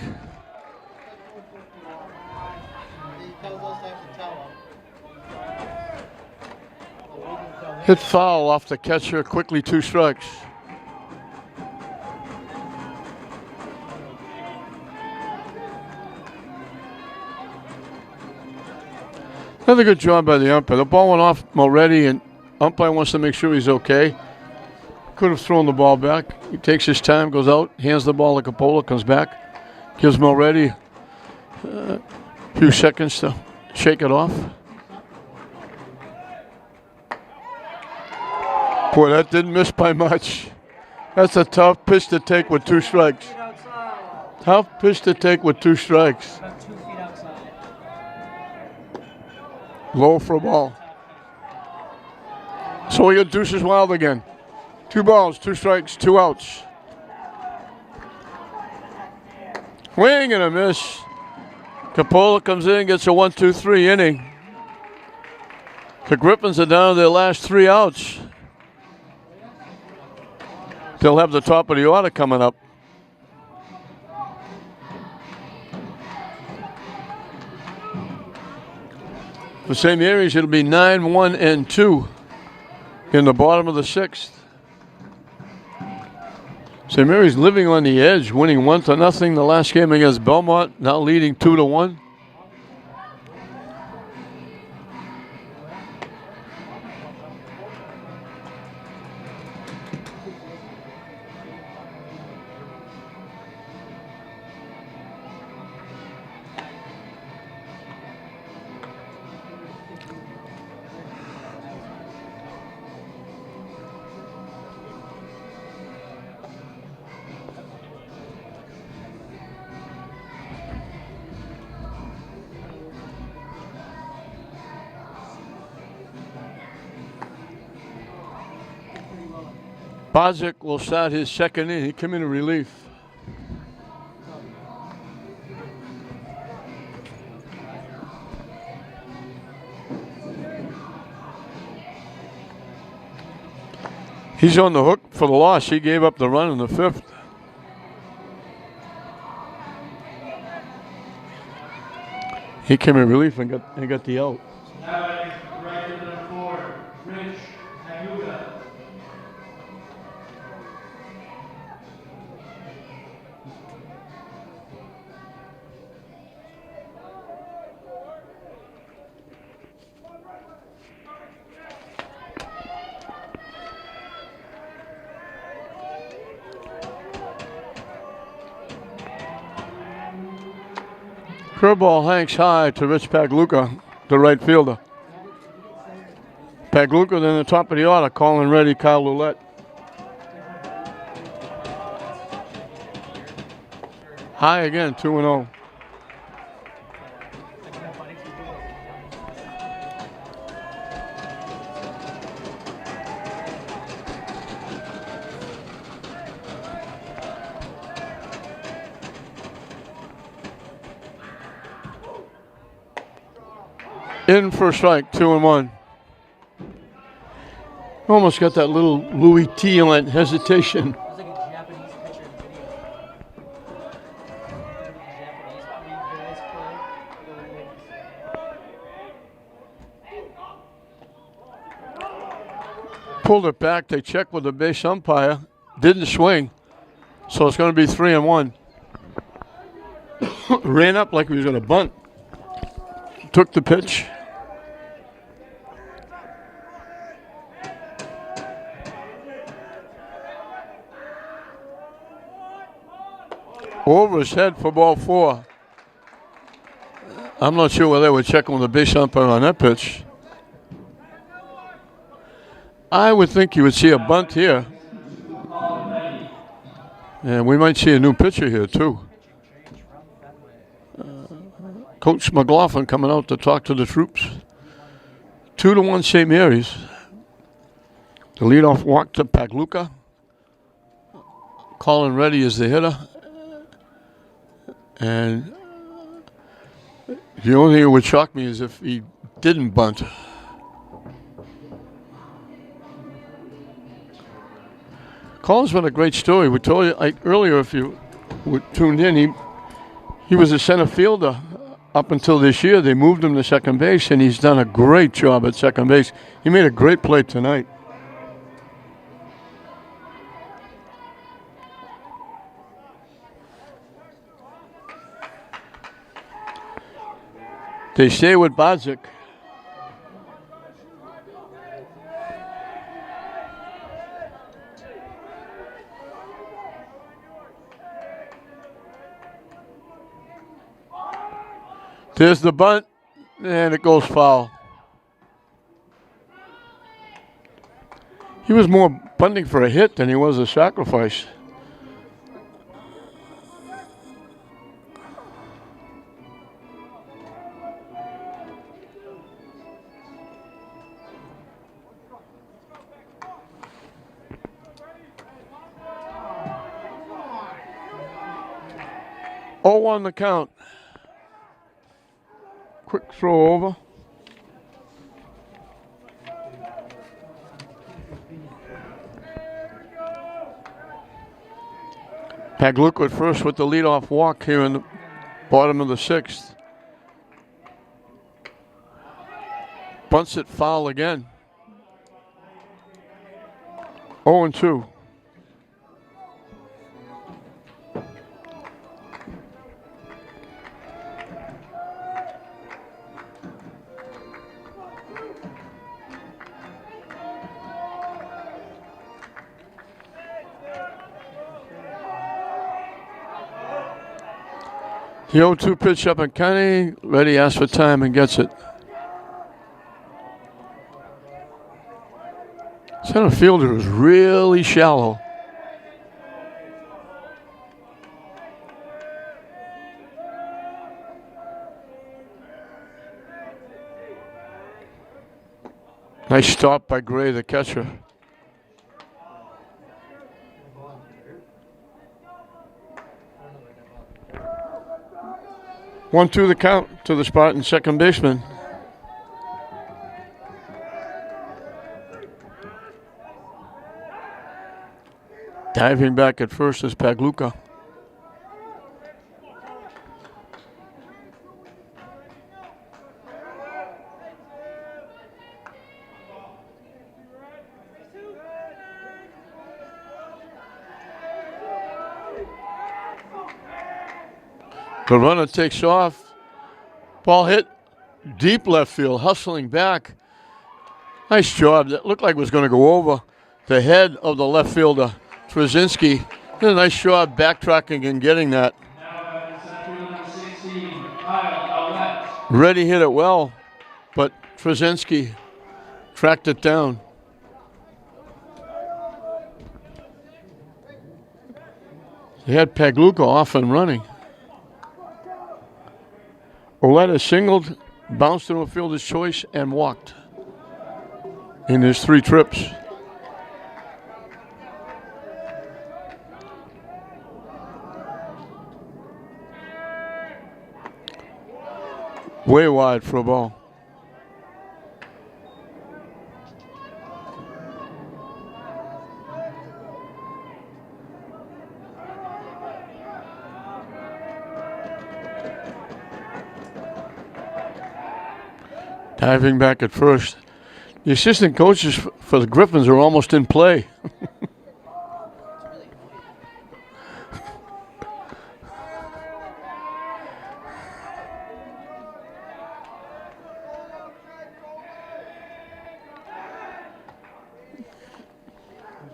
Hit foul off the catcher, quickly 2 strikes. Another good job by the umpire. The ball went off Moretti, and umpire wants to make sure he's okay. Could have thrown the ball back. He takes his time, goes out, hands the ball to Capola, comes back, gives Moretti a few seconds to shake it off. Boy, that didn't miss by much. That's a tough pitch to take with 2 strikes. Tough pitch to take with 2 strikes. About 2 feet outside. Low for a ball. So we got Deuces Wild again. 2 balls, 2 strikes, 2 outs. Swing and a miss. Capola comes in, gets a 1-2-3 inning. The Griffins are down to their last 3 outs. They'll have the top of the order coming up. For St. Mary's, it'll be 9-1-2 in the bottom of the 6th. St. Mary's living on the edge, winning 1-0 the last game against Belmont, now leading 2-1. Bozic will start his second inning. He came in relief. He's on the hook for the loss. He gave up the run in the 5th. He came in relief and got the out. Right to the 4, Rich Ayuda. Curveball hangs high to Rich Pagluca, the right fielder. Pagluca then the top of the order, calling ready Kyle Lulette. High again, 2-0. In for a strike, 2-1. Almost got that little Louis Thielen hesitation. It was like a Japanese pitcher in the video. Pulled it back. They checked with the base umpire. Didn't swing. So it's going to be 3-1. Ran up like he was going to bunt. Took the pitch. Over his head for ball 4. I'm not sure whether they were checking with the base umpire on that pitch. I would think you would see a bunt here. And we might see a new pitcher here, too. Coach McLaughlin coming out to talk to the troops. 2-1 St. Mary's. The leadoff walk to Pagluka. Colin Reddy is the hitter. And the only thing that would shock me is if he didn't bunt. Colin's been a great story. We told you earlier, if you were tuned in, he was a center fielder up until this year. They moved him to second base, and he's done a great job at second base. He made a great play tonight. They stay with Bodzik. There's the bunt, and it goes foul. He was more bunting for a hit than he was a sacrifice. Oh, on the count. Quick throw over. Pagluka at first with the leadoff walk here in the bottom of the sixth. Bunts it foul again. 0-2. The 0-2 pitch up and Kenny. Ready, asks for time and gets it. Center fielder is really shallow. Nice stop by Gray, the catcher. One, two, the count to the Spartan second baseman. Diving back at first is Pagluka. The runner takes off. Ball hit deep left field, hustling back. Nice job. That looked like it was going to go over the head of the left fielder, Trzynski. Did a nice job backtracking and getting that. Reddy hit it well, but Trzynski tracked it down. They had Pagluka off and running. Oletta singled, bounced into a fielder's choice, and walked in his 3 trips. Way wide for a ball. Diving back at first. The assistant coaches for the Griffins are almost in play.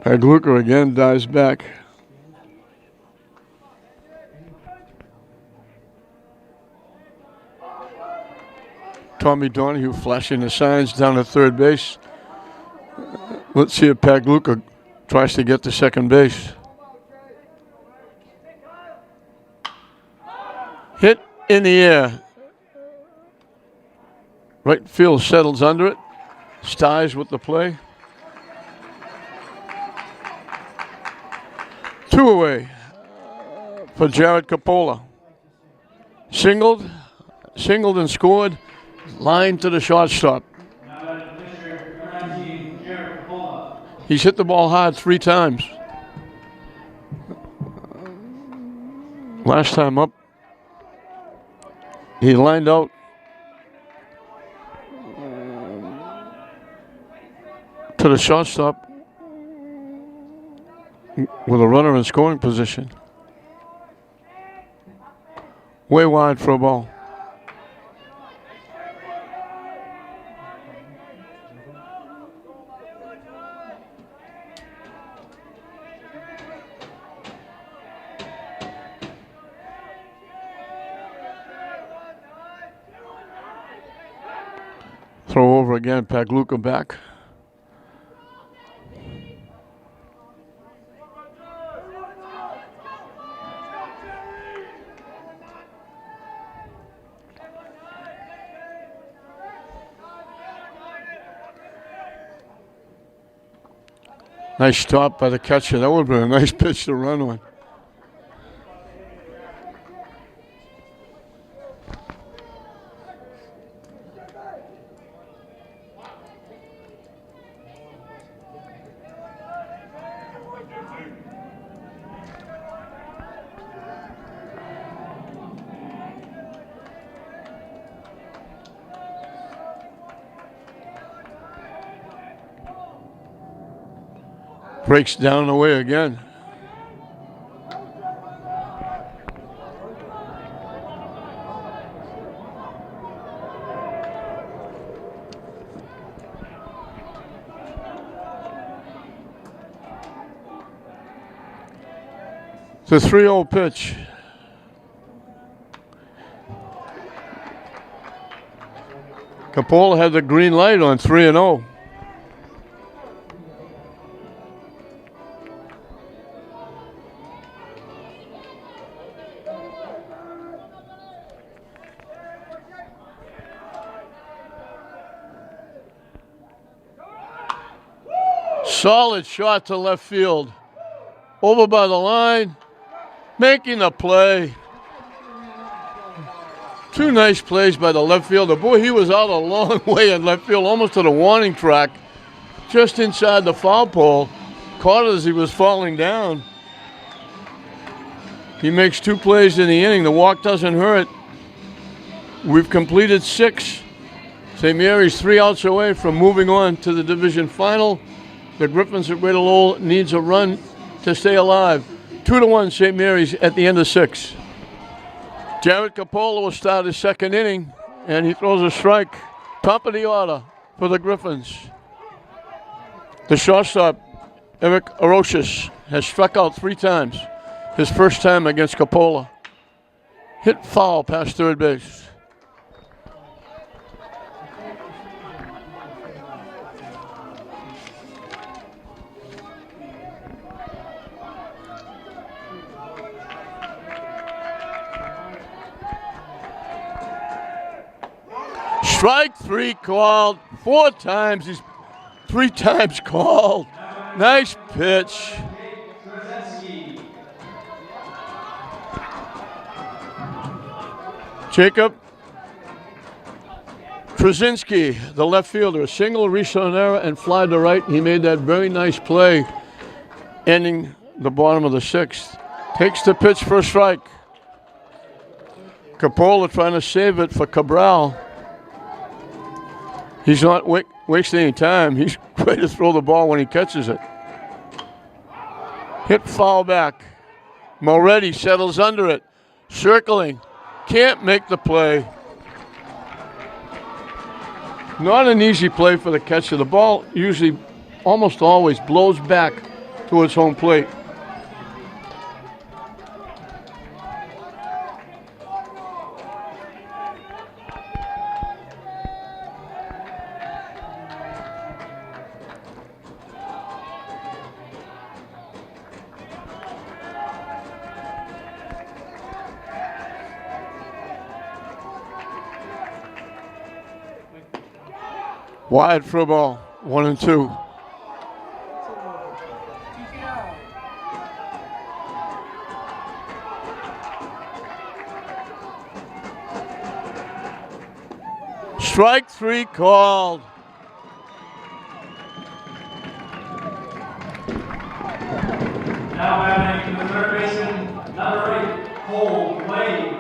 Pagluka again dives back. Tommy Donahue flashing the signs down at third base. Let's see if Pagluka tries to get to second base. Hit in the air. Right field settles under it. Styes with the play. 2 away for Jared Capola. Singled and scored. Line to the shortstop. He's hit the ball hard 3 times. Last time up, he lined out to the shortstop with a runner in scoring position. Way wide for a ball. Throw over again, Pagluka back. Nice stop by the catcher. That would have been a nice pitch to run on. Breaks down and away again. The 3-0 pitch. Capola had the green light on 3-0. Solid shot to left field. Over by the line. Making the play. 2 nice plays by the left fielder. Boy, he was out a long way in left field, almost to the warning track. Just inside the foul pole. Caught it as he was falling down. He makes 2 plays in the inning. The walk doesn't hurt. We've completed 6. St. Mary's 3 outs away from moving on to the division final. The Griffins at Greater Lowell needs a run to stay alive. 2-1 St. Mary's at the end of 6. Jared Capola will start his 2nd inning, and he throws a strike. Top of the order for the Griffins. The shortstop, Eric Arocius, has struck out 3 times. His first time against Capola. Hit foul past third base. Strike 3 called 4 times. He's 3 times called. Nice pitch. Jacob Trzynski, the left fielder, single, reach on error, and fly to right. He made that very nice play, ending the bottom of the 6th. Takes the pitch for a strike. Capola trying to save it for Cabral. He's not wasting any time. He's ready to throw the ball when he catches it. Hit foul back. Moretti settles under it. Circling. Can't make the play. Not an easy play for the catcher. The ball usually, almost always, blows back towards home plate. Wide for a ball. 1 and 2. Strike 3 called. Now batting the third baseman, number 8, Cole Blades.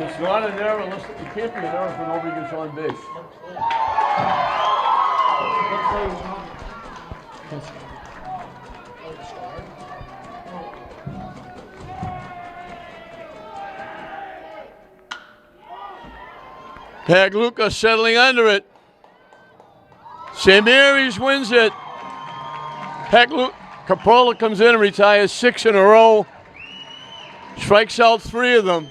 It's not an error unless it can't be an error if nobody gets on base. Pagluka settling under it. St. Mary's wins it. Capola comes in and retires 6 in a row. Strikes out 3 of them.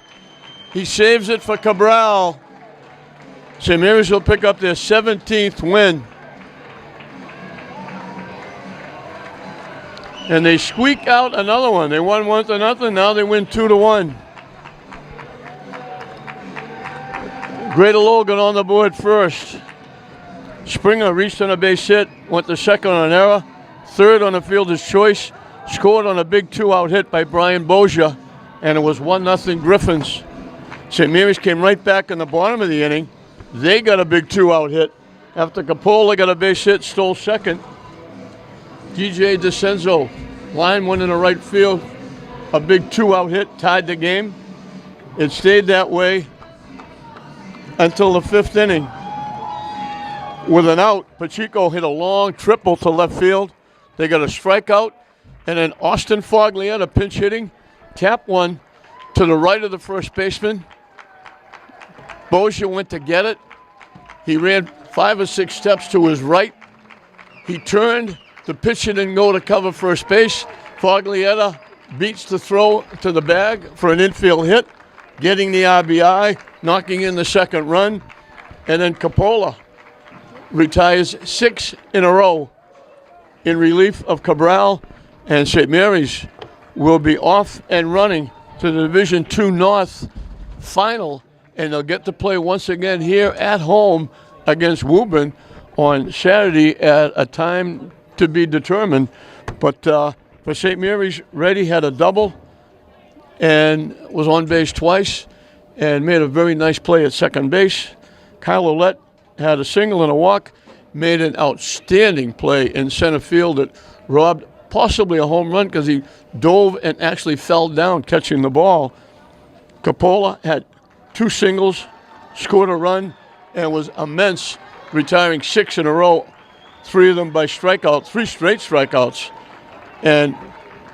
He saves it for Cabral. St. Mary's will pick up their 17th win. And they squeak out another one. They won 1-0. Now they win 2-1. Greater Lowell got on the board first. Springer reached on a base hit, went to second on an error, third on a fielder's choice, scored on a big 2-out hit by Brian Bozier, and it was 1-0 Griffins. St. Mary's came right back in the bottom of the inning. They got a big 2-out hit. After Capola got a base hit, stole second. DJ DeCenzo, line one in the right field, a big 2-out hit, tied the game. It stayed that way until the 5th inning. With an out, Pacheco hit a long triple to left field. They got a strikeout, and then Austin Foglietta, pinch hitting, tapped one to the right of the first baseman. Bozier went to get it. He ran 5 or 6 steps to his right. He turned, the pitcher didn't go to cover first base. Foglietta beats the throw to the bag for an infield hit, getting the RBI, knocking in the second run, and then Capola retires 6 in a row in relief of Cabral, and St. Mary's will be off and running to the Division II North final, and they'll get to play once again here at home against Woburn on Saturday at a time to be determined. But for St. Mary's, Reddy had a double and was on base twice and made a very nice play at second base. Kyle Ouellette had a single and a walk, made an outstanding play in center field that robbed possibly a home run because he dove and actually fell down catching the ball. Capola had 2 singles, scored a run, and was immense, retiring 6 in a row, 3 of them by strikeout, 3 straight strikeouts, and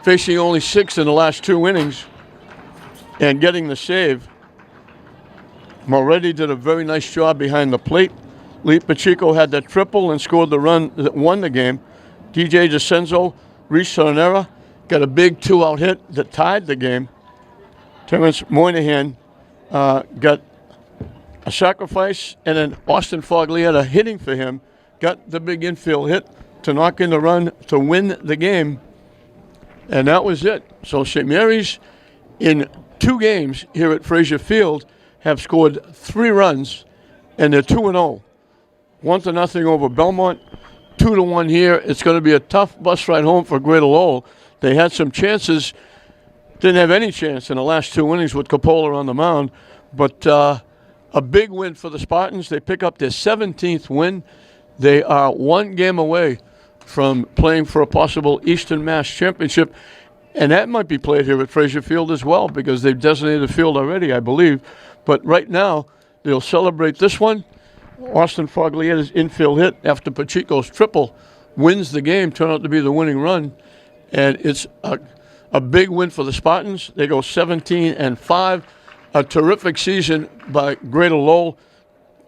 facing only 6 in the last 2 innings and getting the save. Moretti did a very nice job behind the plate. Lee Pacheco had that triple and scored the run that won the game. DJ DeCenzo reached on an error, got a big 2-out hit that tied the game. Terrence Moynihan got a sacrifice, and then Austin Foglietta hitting for him, got the big infield hit to knock in the run to win the game, and that was it. So St. Mary's, in 2 games here at Frazier Field, have scored 3 runs, and they're 2-0. 1-0 over Belmont, 2-1 here. It's going to be a tough bus ride home for Greater Lowell. They had some chances, didn't have any chance in the last 2 innings with Capola on the mound, but a big win for the Spartans. They pick up their 17th win. They are 1 game away from playing for a possible Eastern Mass Championship, and that might be played here at Frazier Field as well because they've designated the field already, I believe. But right now, they'll celebrate this one. Austin Foglietta's infield hit after Pacheco's triple wins the game, turned out to be the winning run, and it's a big win for the Spartans. They go 17-5. A terrific season by Greater Lowell.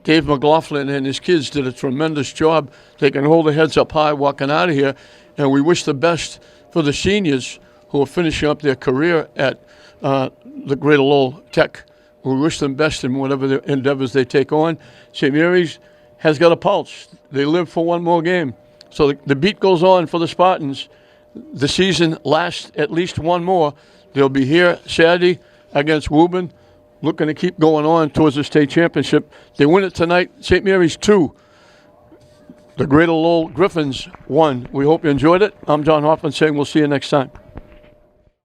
Dave McLaughlin and his kids did a tremendous job. They can hold their heads up high walking out of here, and we wish the best for the seniors who are finishing up their career at the Greater Lowell Tech. We wish them best in whatever their endeavors they take on. St. Mary's has got a pulse. They live for 1 more game. So the beat goes on for the Spartans. the season lasts at least one more. They'll be here Saturday against Woburn, looking to keep going on towards the state championship. They win it tonight. St. Mary's 2. The Greater Lowell Griffins 1. We hope you enjoyed it. I'm John Hoffman saying we'll see you next time.